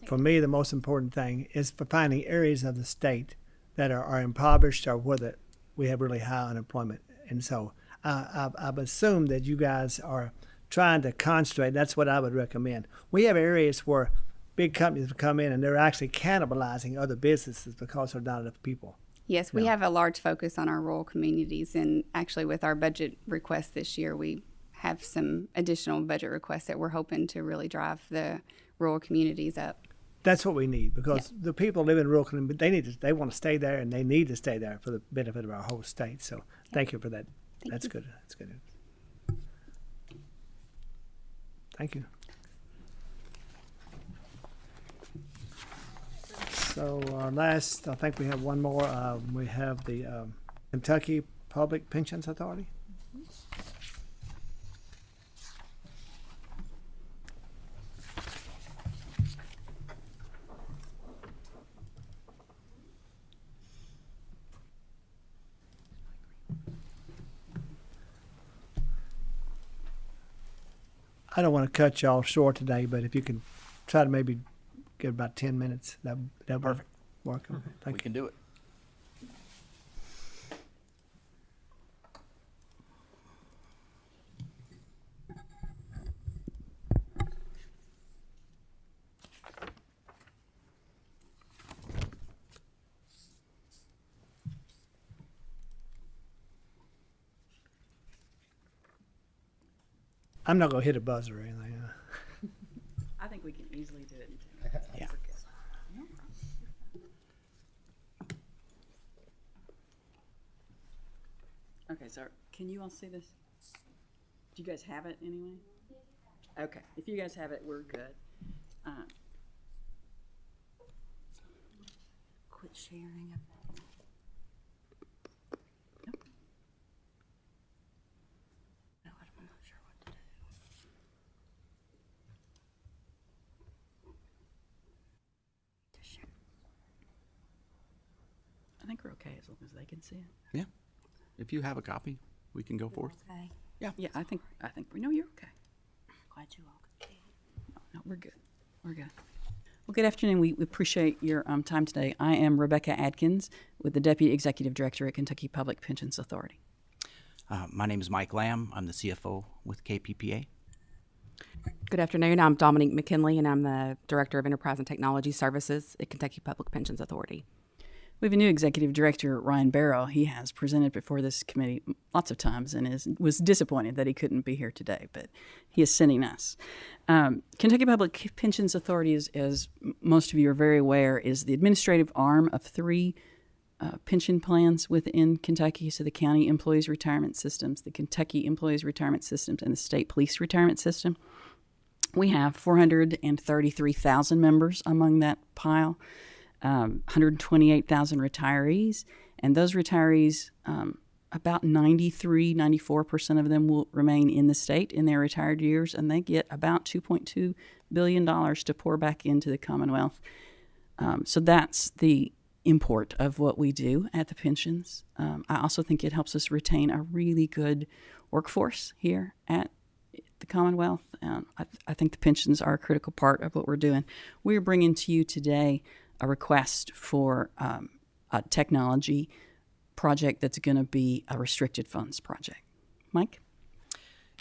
For me, the most important thing is for finding areas of the state that are impoverished or where we have really high unemployment. And so I've assumed that you guys are trying to concentrate. That's what I would recommend. We have areas where big companies come in and they're actually cannibalizing other businesses because there are not enough people. Yes, we have a large focus on our rural communities, and actually with our budget request this year, we have some additional budget requests that we're hoping to really drive the rural communities up. That's what we need, because the people live in rural communities, they want to stay there, and they need to stay there for the benefit of our whole state. So thank you for that. That's good. That's good. Thank you. So our last, I think we have one more. We have the Kentucky Public Pensions Authority. I don't want to cut y'all short today, but if you could try to maybe get about 10 minutes, that perfect work. Thank you. can do it. I'm not going to hit a buzzer or anything. I think we can easily do it in 10 minutes. Yeah. Okay, so can you all see this? Do you guys have it anyway? Okay, if you guys have it, we're good. Quit sharing. Nope. No, I'm not sure what to do. To share. I think we're okay as long as they can see it. Yeah. If you have a copy, we can go forth. Okay. Yeah, I think we know you're okay. Glad you all could see it. No, we're good. We're good. Well, good afternoon. We appreciate your time today. I am Rebecca Adkins with the Deputy Executive Director at Kentucky Public Pensions Authority. My name is Mike Lamb. I'm the CFO with KPPA. Good afternoon. I'm Dominique McKinley, and I'm the Director of Enterprise and Technology Services at Kentucky Public Pensions Authority. We have a new Executive Director, Ryan Barrow. He has presented before this committee lots of times and was disappointed that he couldn't be here today, but he is sending us. Kentucky Public Pensions Authority, as most of you are very aware, is the administrative arm of three pension plans within Kentucky. So the County Employees Retirement Systems, the Kentucky Employees Retirement Systems, and the State Police Retirement System. We have 433,000 members among that pile. 128,000 retirees, and those retirees, about 94% of them will remain in the state in their retired years, and they get about $2.2 billion to pour back into the Commonwealth. So that's the import of what we do at the pensions. I also think it helps us retain a really good workforce here at the Commonwealth. I think the pensions are a critical part of what we're doing. We're bringing to you today a request for a technology project that's going to be a restricted funds project. Mike?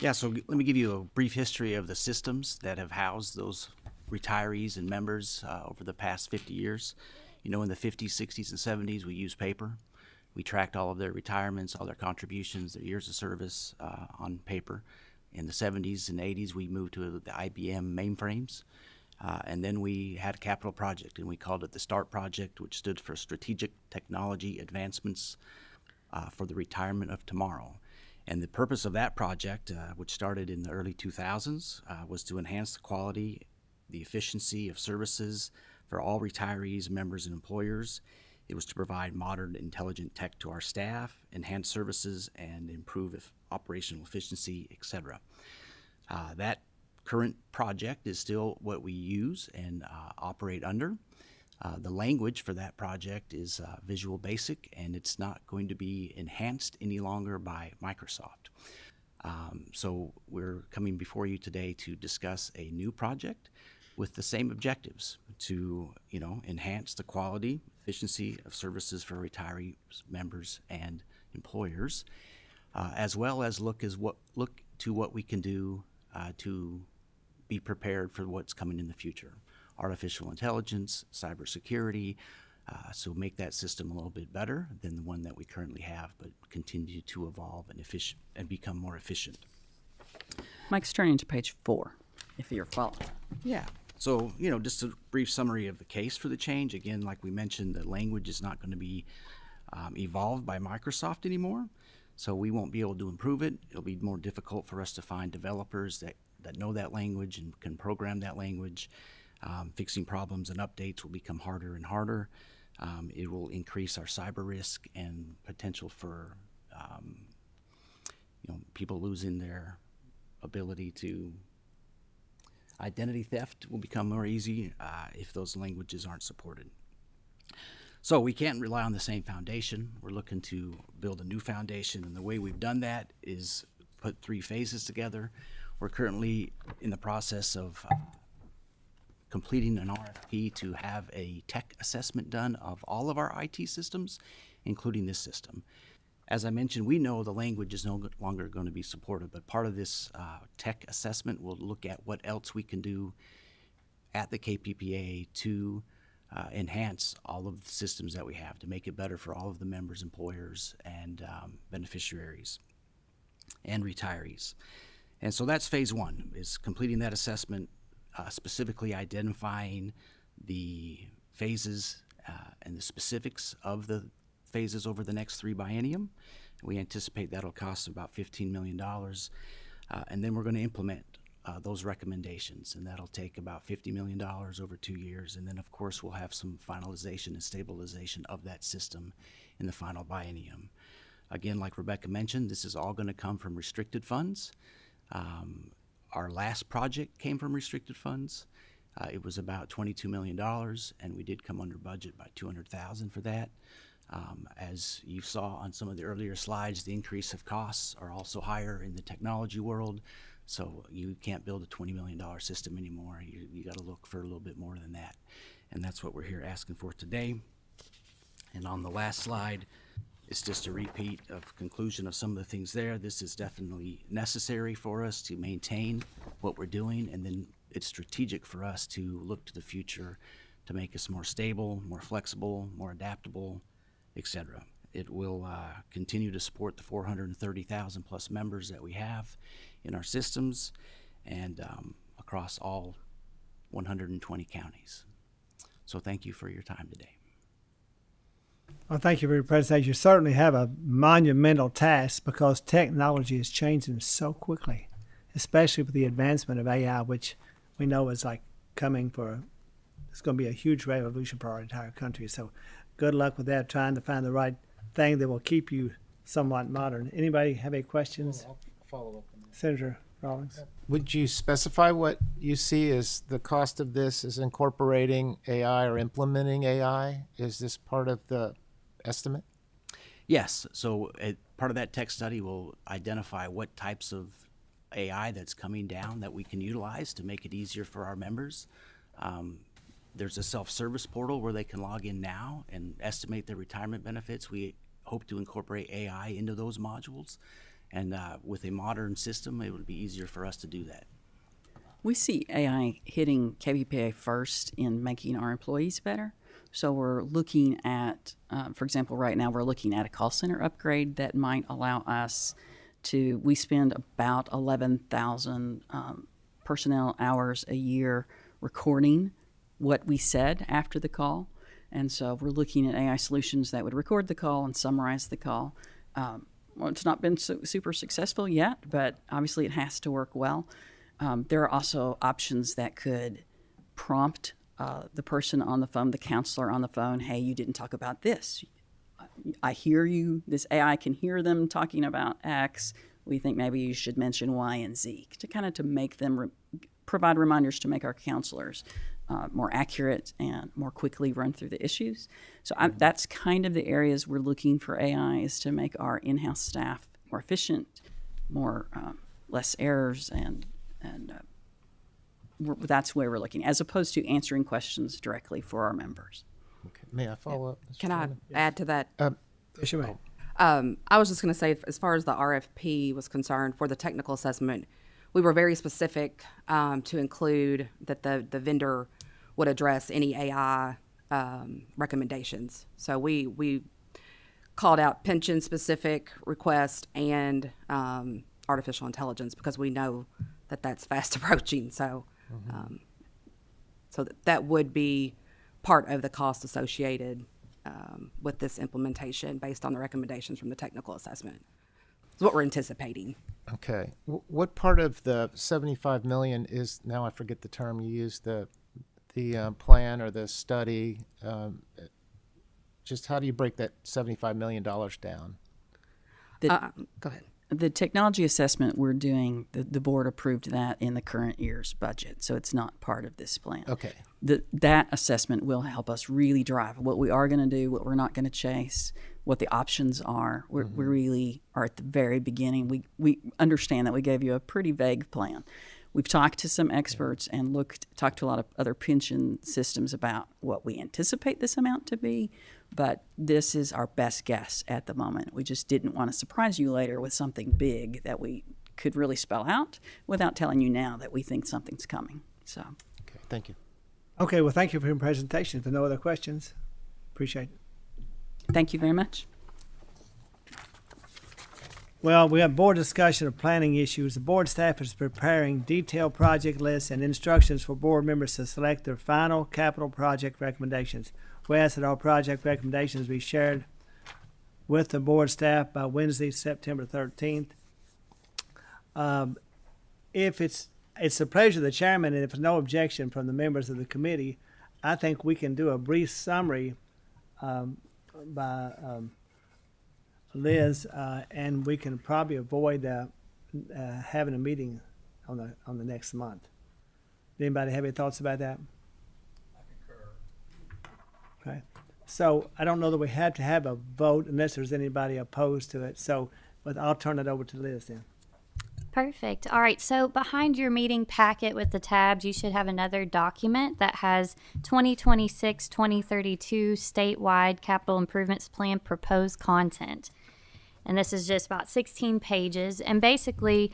Yeah, so let me give you a brief history of the systems that have housed those retirees and members over the past 50 years. You know, in the 50s, 60s, and 70s, we used paper. We tracked all of their retirements, all their contributions, their years of service on paper. In the 70s and 80s, we moved to the IBM mainframes. And then we had a capital project, and we called it the START project, which stood for Strategic Technology Advancements for the Retirement of Tomorrow. And the purpose of that project, which started in the early 2000s, was to enhance the quality, the efficiency of services for all retirees, members, and employers. It was to provide modern, intelligent tech to our staff, enhance services, and improve operational efficiency, etc. That current project is still what we use and operate under. The language for that project is Visual Basic, and it's not going to be enhanced any longer by Microsoft. So we're coming before you today to discuss a new project with the same objectives to, enhance the quality, efficiency of services for retirees, members, and employers, as well as look to what we can do to be prepared for what's coming in the future. Artificial intelligence, cybersecurity, so make that system a little bit better than the one that we currently have, but continue to evolve and become more efficient. Mike's turning to page 4, if you're following. Yeah. So, just a brief summary of the case for the change. Again, like we mentioned, the language is not going to be evolved by Microsoft anymore, so we won't be able to improve it. It'll be more difficult for us to find developers that know that language and can program that language. Fixing problems and updates will become harder and harder. It will increase our cyber risk and potential for People losing their ability to identity theft will become more easy if those languages aren't supported. So we can't rely on the same foundation. We're looking to build a new foundation, and the way we've done that is put 3 phases together. We're currently in the process of completing an RFP to have a tech assessment done of all of our IT systems, including this system. As I mentioned, we know the language is no longer going to be supported, but part of this tech assessment will look at what else we can do at the KPPA to enhance all of the systems that we have to make it better for all of the members, employers, and beneficiaries and retirees. And so that's phase 1, is completing that assessment, specifically identifying the phases and the specifics of the phases over the next 3 biennium. We anticipate that'll cost about $15 million. And then we're going to implement those recommendations, and that'll take about $50 million over 2 years. And then, of course, we'll have some finalization and stabilization of that system in the final biennium. Again, like Rebecca mentioned, this is all going to come from restricted funds. Our last project came from restricted funds. It was about $22 million, and we did come under budget by $200,000 for that. As you saw on some of the earlier slides, the increase of costs are also higher in the technology world, so you can't build a $20 million system anymore. You got to look for a little bit more than that, and that's what we're here asking for today. And on the last slide, it's just a repeat of conclusion of some of the things there. This is definitely necessary for us to maintain what we're doing, and then it's strategic for us to look to the future to make us more stable, more flexible, more adaptable, etc. It will continue to support the 430,000 plus members that we have in our systems and across all 120 counties. So thank you for your time today. Well, thank you for your presentation. You certainly have a monumental task because technology is changing so quickly, especially with the advancement of AI, which we know is like coming for, it's going to be a huge revolution for our entire country. So good luck with that, trying to find the right thing that will keep you somewhat modern. Anybody have any questions? I'll follow up on that. Senator Rawlings. Would you specify what you see as the cost of this is incorporating AI or implementing AI? Is this part of the estimate? Yes, so part of that tech study will identify what types of AI that's coming down that we can utilize to make it easier for our members. There's a self-service portal where they can log in now and estimate their retirement benefits. We hope to incorporate AI into those modules, and with a modern system, it would be easier for us to do that. We see AI hitting KPPA first in making our employees better. So we're looking at, for example, right now we're looking at a call center upgrade that might allow us to, we spend about 11,000 personnel hours a year recording what we said after the call. And so we're looking at AI solutions that would record the call and summarize the call. Well, it's not been super successful yet, but obviously it has to work well. There are also options that could prompt the person on the phone, the counselor on the phone, hey, you didn't talk about this. I hear you. This AI can hear them talking about X. We think maybe you should mention Y and Z to make them provide reminders to make our counselors more accurate and more quickly run through the issues. So that's kind of the areas we're looking for AI, is to make our in-house staff more efficient, more less errors, and that's where we're looking, as opposed to answering questions directly for our members. Okay. May I follow up? Mr. Can I Chairman? add to that? Yes, you may. I was just going to say, as far as the RFP was concerned for the technical assessment, we were very specific to include that the vendor would address any AI recommendations. So we called out pension-specific requests and artificial intelligence because we know that that's fast approaching. So, that would be part of the cost associated with this implementation based on the recommendations from the technical assessment. It's what we're anticipating. Okay. What part of the 75 million is, now I forget the term you used, the plan or the study? Just how do you break that $75 million down? The, Go ahead. the technology assessment we're doing, the board approved that in the current year's budget, so it's not part of this plan. Okay. That assessment will help us really drive what we are going to do, what we're not going to chase, what the options are. We really are at the very beginning. We understand that we gave you a pretty vague plan. We've talked to some experts and talked to a lot of other pension systems about what we anticipate this amount to be, but this is our best guess at the moment. We just didn't want to surprise you later with something big that we could really spell out without telling you now that we think something's coming. So, Okay, thank you. Okay, well, thank you for your presentation. If there are no other questions, appreciate it. thank you very much. Well, we have board discussion of planning issues. The board staff is preparing detailed project lists and instructions for board members to select their final capital project recommendations. We ask that all project recommendations be shared with the board staff by Wednesday, September 13th. If it's the pleasure of the chairman, and if there's no objection from the members of the committee, I think we can do a brief summary by Liz, and we can probably avoid having a meeting on the next month. Anybody have any thoughts about that? I concur. Okay, so I don't know that we have to have a vote unless there's anybody opposed to it. So, but I'll turn it over to Liz then. Perfect. All right. So behind your meeting packet with the tabs, you should have another document that has 2026-2032 statewide capital improvements plan proposed content. And this is just about 16 pages. And basically,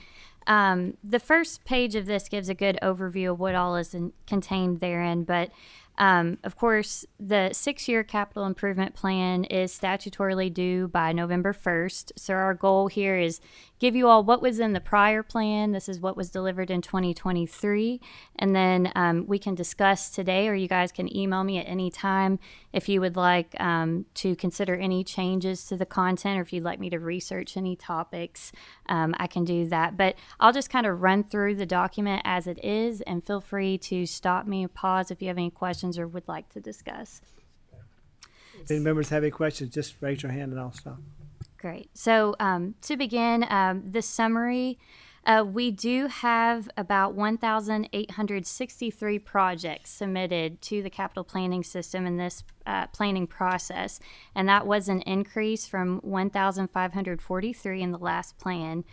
the first page of this gives a good overview of what all is contained therein. But of course, the 6-year capital improvement plan is statutorily due by November 1st. So our goal here is give you all what was in the prior plan. This is what was delivered in 2023. And then we can discuss today, or you guys can email me at any time if you would like to consider any changes to the content, or if you'd like me to research any topics, I can do that. But I'll just kind of run through the document as it is, and feel free to stop me or pause if you have any questions or would like to discuss. If any members have any questions, just raise your hand and I'll stop. Great. So to begin, the summary, we do have about 1,863 projects submitted to the capital planning system in this planning process, and that was an increase from 1,543 in the last plan.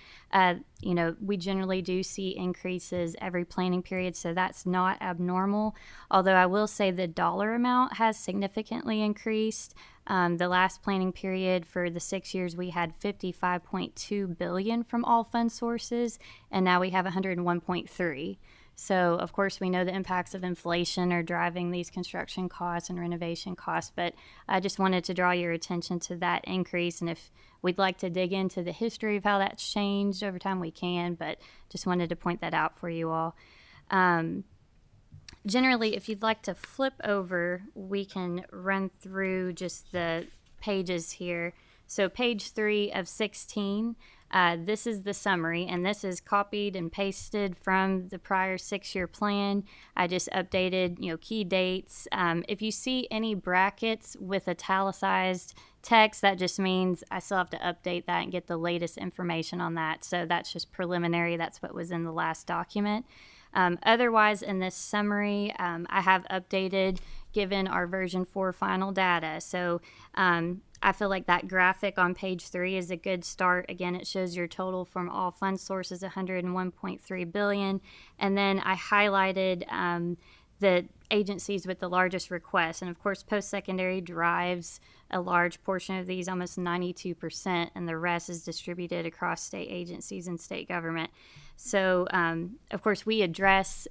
We generally do see increases every planning period, so that's not abnormal, although I will say the dollar amount has significantly increased. The last planning period for the 6 years, we had $55.2 billion from all fund sources, and now we have $101.3. So, of course, we know the impacts of inflation are driving these construction costs and renovation costs, but I just wanted to draw your attention to that increase. And if we'd like to dig into the history of how that's changed over time, we can, but just wanted to point that out for you all. Generally, if you'd like to flip over, we can run through just the pages here. So page 3 of 16, this is the summary, and this is copied and pasted from the prior 6-year plan. I just updated, key dates. If you see any brackets with italicized text, that just means I still have to update that and get the latest information on that. So that's just preliminary. That's what was in the last document. Otherwise, in this summary, I have updated given our version 4 final data. So I feel like that graphic on page 3 is a good start. Again, it shows your total from all fund sources, $101.3 billion. And then I highlighted the agencies with the largest requests. And of course, post-secondary drives a large portion of these, almost 92%, and the rest is distributed across state agencies and state government. So, of course, we address,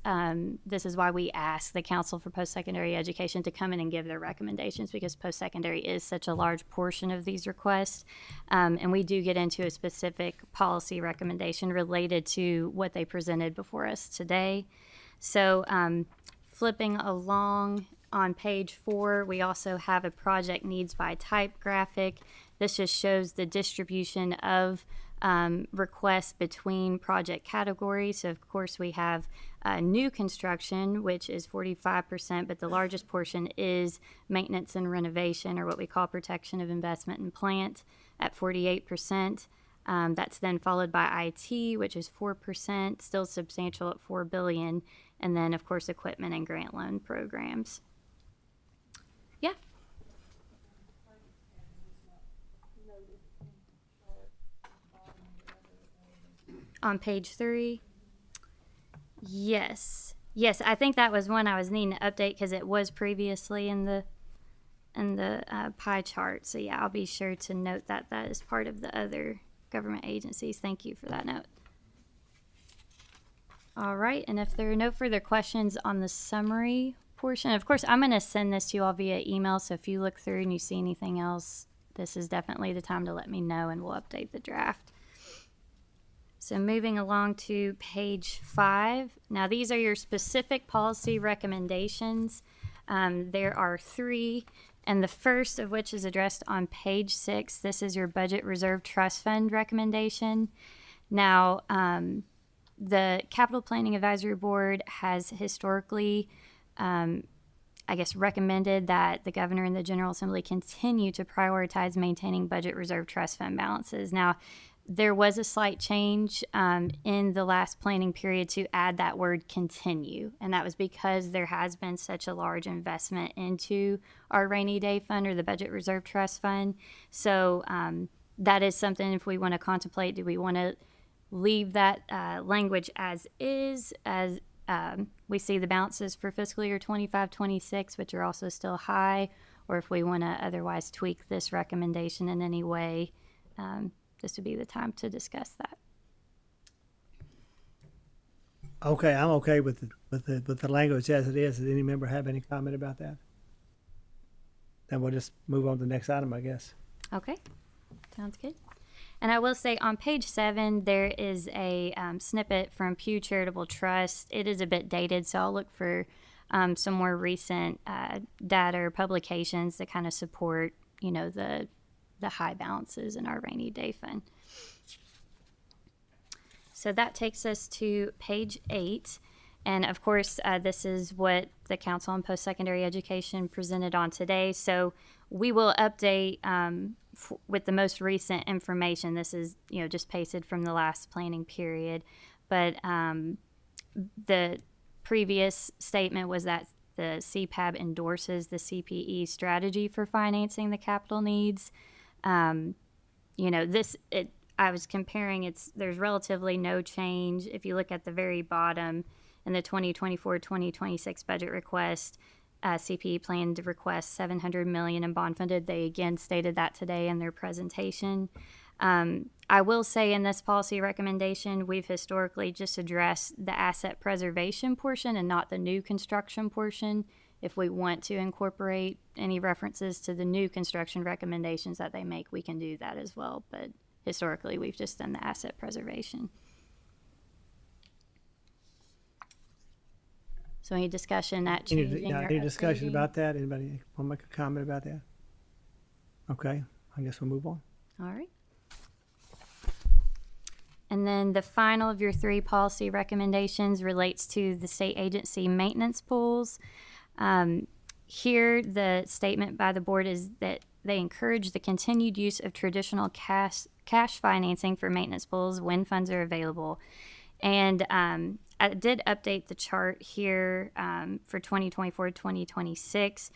this is why we ask the Council for Post-Secondary Education to come in and give their recommendations, because post-secondary is such a large portion of these requests. And we do get into a specific policy recommendation related to what they presented before us today. So, flipping along on page 4, we also have a project needs by type graphic. This just shows the distribution of requests between project categories. So of course we have new construction, which is 45%, but the largest portion is maintenance and renovation, or what we call protection of investment and plant, at 48%. That's then followed by IT, which is 4%, still substantial at $4 billion. And then, of course, equipment and grant loan programs. Yeah. On page 3. Yes. Yes, I think that was one I was needing to update because it was previously in the pie chart. So yeah, I'll be sure to note that that is part of the other government agencies. Thank you for that note. All right, and if there are no further questions on the summary portion, of course, I'm going to send this to you all via email. So if you look through and you see anything else, this is definitely the time to let me know and we'll update the draft. So moving along to page 5. Now these are your specific policy recommendations. There are 3, and the first of which is addressed on page 6. This is your Budget Reserve Trust Fund recommendation. Now, the Capital Planning Advisory Board has historically, recommended that the Governor and the General Assembly continue to prioritize maintaining Budget Reserve Trust Fund balances. Now, there was a slight change in the last planning period to add that word continue, and that was because there has been such a large investment into our rainy day fund or the Budget Reserve Trust Fund. So that is something, if we want to contemplate, do we want to leave that language as is, as we see the balances for fiscal year 25-26, which are also still high, or if we want to otherwise tweak this recommendation in any way. This would be the time to discuss that. Okay, I'm okay with the language as it is. Does any member have any comment about that? Then we'll just move on to the next item, I guess. Okay, sounds good. And I will say on page 7, there is a snippet from Pew Charitable Trust. It is a bit dated, so I'll look for some more recent data or publications that kind of support, the high balances in our rainy day fund. So that takes us to page 8. And of course, this is what the Council on Post-Secondary Education presented on today. So we will update with the most recent information. This is, just pasted from the last planning period. But the previous statement was that the CPAB endorses the CPE strategy for financing the capital needs. I was comparing, there's relatively no change. If you look at the very bottom in the 2024-2026 budget request, CPE planned to request $700 million in bond funded. They again stated that today in their presentation. I will say in this policy recommendation, we've historically just addressed the asset preservation portion and not the new construction portion. If we want to incorporate any references to the new construction recommendations that they make, we can do that as well. But historically, we've just done the asset preservation. So any discussion that changing? Any discussion about that? Anybody want to make a comment about that? Okay, I guess we'll move on. All right. And then the final of your 3 policy recommendations relates to the state agency maintenance pools. Here, the statement by the board is that they encourage the continued use of traditional cash financing for maintenance pools when funds are available. And I did update the chart here for 2024-2026.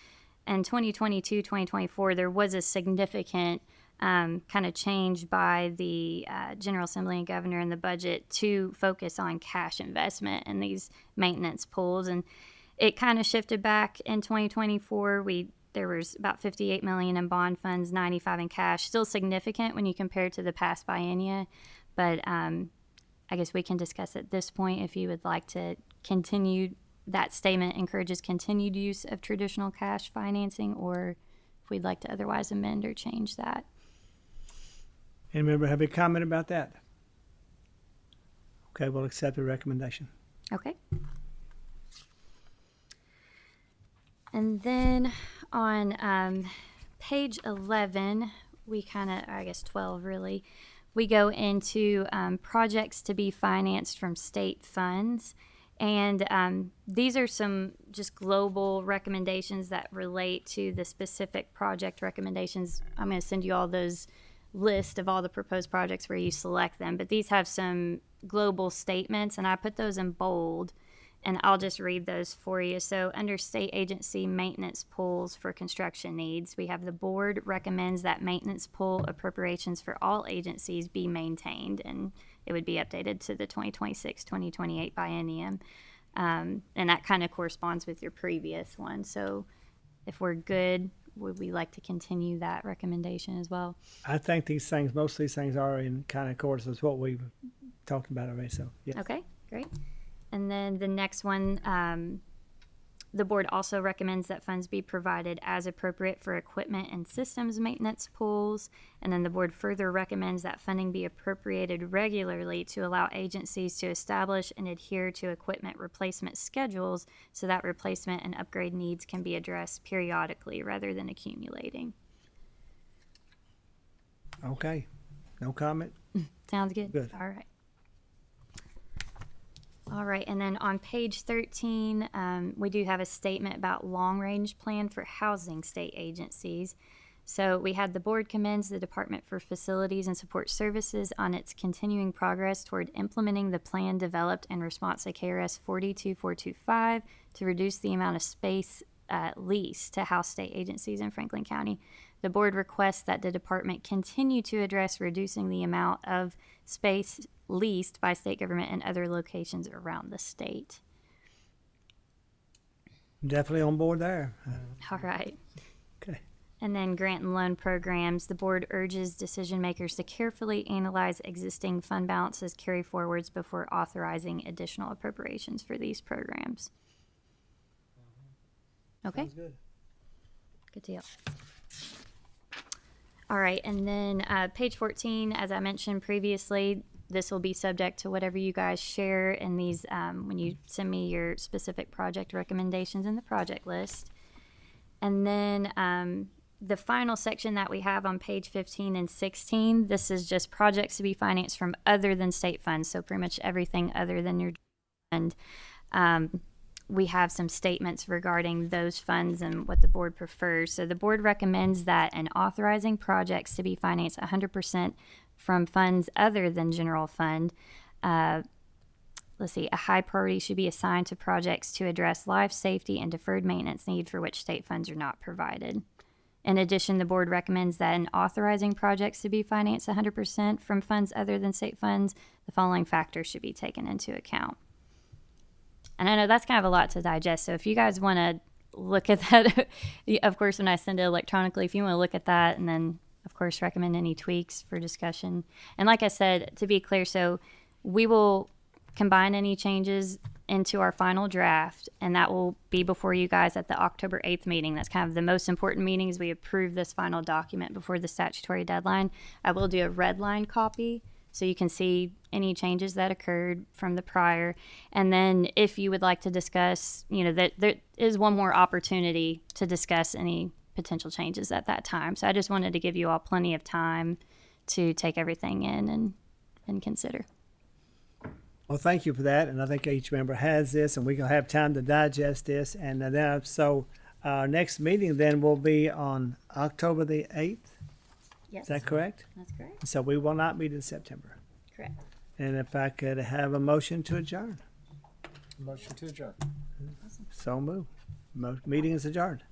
And 2022-2024, there was a significant kind of change by the General Assembly and Governor in the budget to focus on cash investment in these maintenance pools. And it kind of shifted back in 2024. There was about $58 million in bond funds, 95 in cash. Still significant when you compare to the past biennia, but I guess we can discuss at this point if you would like to continue. That statement encourages continued use of traditional cash financing, or if we'd like to otherwise amend or change that. Any member have a comment about that? Okay, we'll accept the recommendation. Okay. And then on page 11, we kind of, I guess 12 really, we go into projects to be financed from state funds. And these are some just global recommendations that relate to the specific project recommendations. I'm going to send you all those list of all the proposed projects where you select them, but these have some global statements, and I put those in bold, and I'll just read those for you. So under state agency maintenance pools for construction needs, we have the board recommends that maintenance pool appropriations for all agencies be maintained, and it would be updated to the 2026-2028 biennium. And that kind of corresponds with your previous one. So if we're good, would we like to continue that recommendation as well? I think most of these things are in kind of accordance with what we've talked about already, so, yeah. Okay, great. And then the next one, the board also recommends that funds be provided as appropriate for equipment and systems maintenance pools. And then the board further recommends that funding be appropriated regularly to allow agencies to establish and adhere to equipment replacement schedules so that replacement and upgrade needs can be addressed periodically rather than accumulating. Okay, no comment? Sounds good. Good. All right. All right, and then on page 13, we do have a statement about long-range plan for housing state agencies. So we had the board commends the Department for Facilities and Support Services on its continuing progress toward implementing the plan developed in response to KRS 42425 to reduce the amount of space leased to house state agencies in Franklin County. The board requests that the department continue to address reducing the amount of space leased by state government and other locations around the state. Definitely on board there. All right. Okay. And then grant and loan programs, the board urges decision makers to carefully analyze existing fund balances carry forwards before authorizing additional appropriations for these programs. Okay. Sounds good. Good deal. All right, and then page 14, as I mentioned previously, this will be subject to whatever you guys share in these when you send me your specific project recommendations in the project list. And then the final section that we have on page 15 and 16, this is just projects to be financed from other than state funds, so pretty much everything other than your fund. We have some statements regarding those funds and what the board prefers. So the board recommends that in authorizing projects to be financed 100% from funds other than general fund, a high priority should be assigned to projects to address life safety and deferred maintenance need for which state funds are not provided. In addition, the board recommends that in authorizing projects to be financed 100% from funds other than state funds, the following factors should be taken into account. And I know that's kind of a lot to digest, so if you guys want to look at that, of course, when I send it electronically, if you want to look at that and then, of course, recommend any tweaks for discussion. And like I said, to be clear, so we will combine any changes into our final draft, and that will be before you guys at the October 8th meeting. That's kind of the most important meeting, is we approve this final document before the statutory deadline. I will do a red line copy so you can see any changes that occurred from the prior. And then if you would like to discuss, that there is one more opportunity to discuss any potential changes at that time. So I just wanted to give you all plenty of time to take everything in and consider. Well, thank you for that, and I think each member has this, and we're going to have time to digest this. And then, so our next meeting then will be on October the 8th. Yes. Is that correct? That's correct. So we will not meet in September. Correct. And if I could have a motion to adjourn. Motion to adjourn. So move. Meeting is adjourned.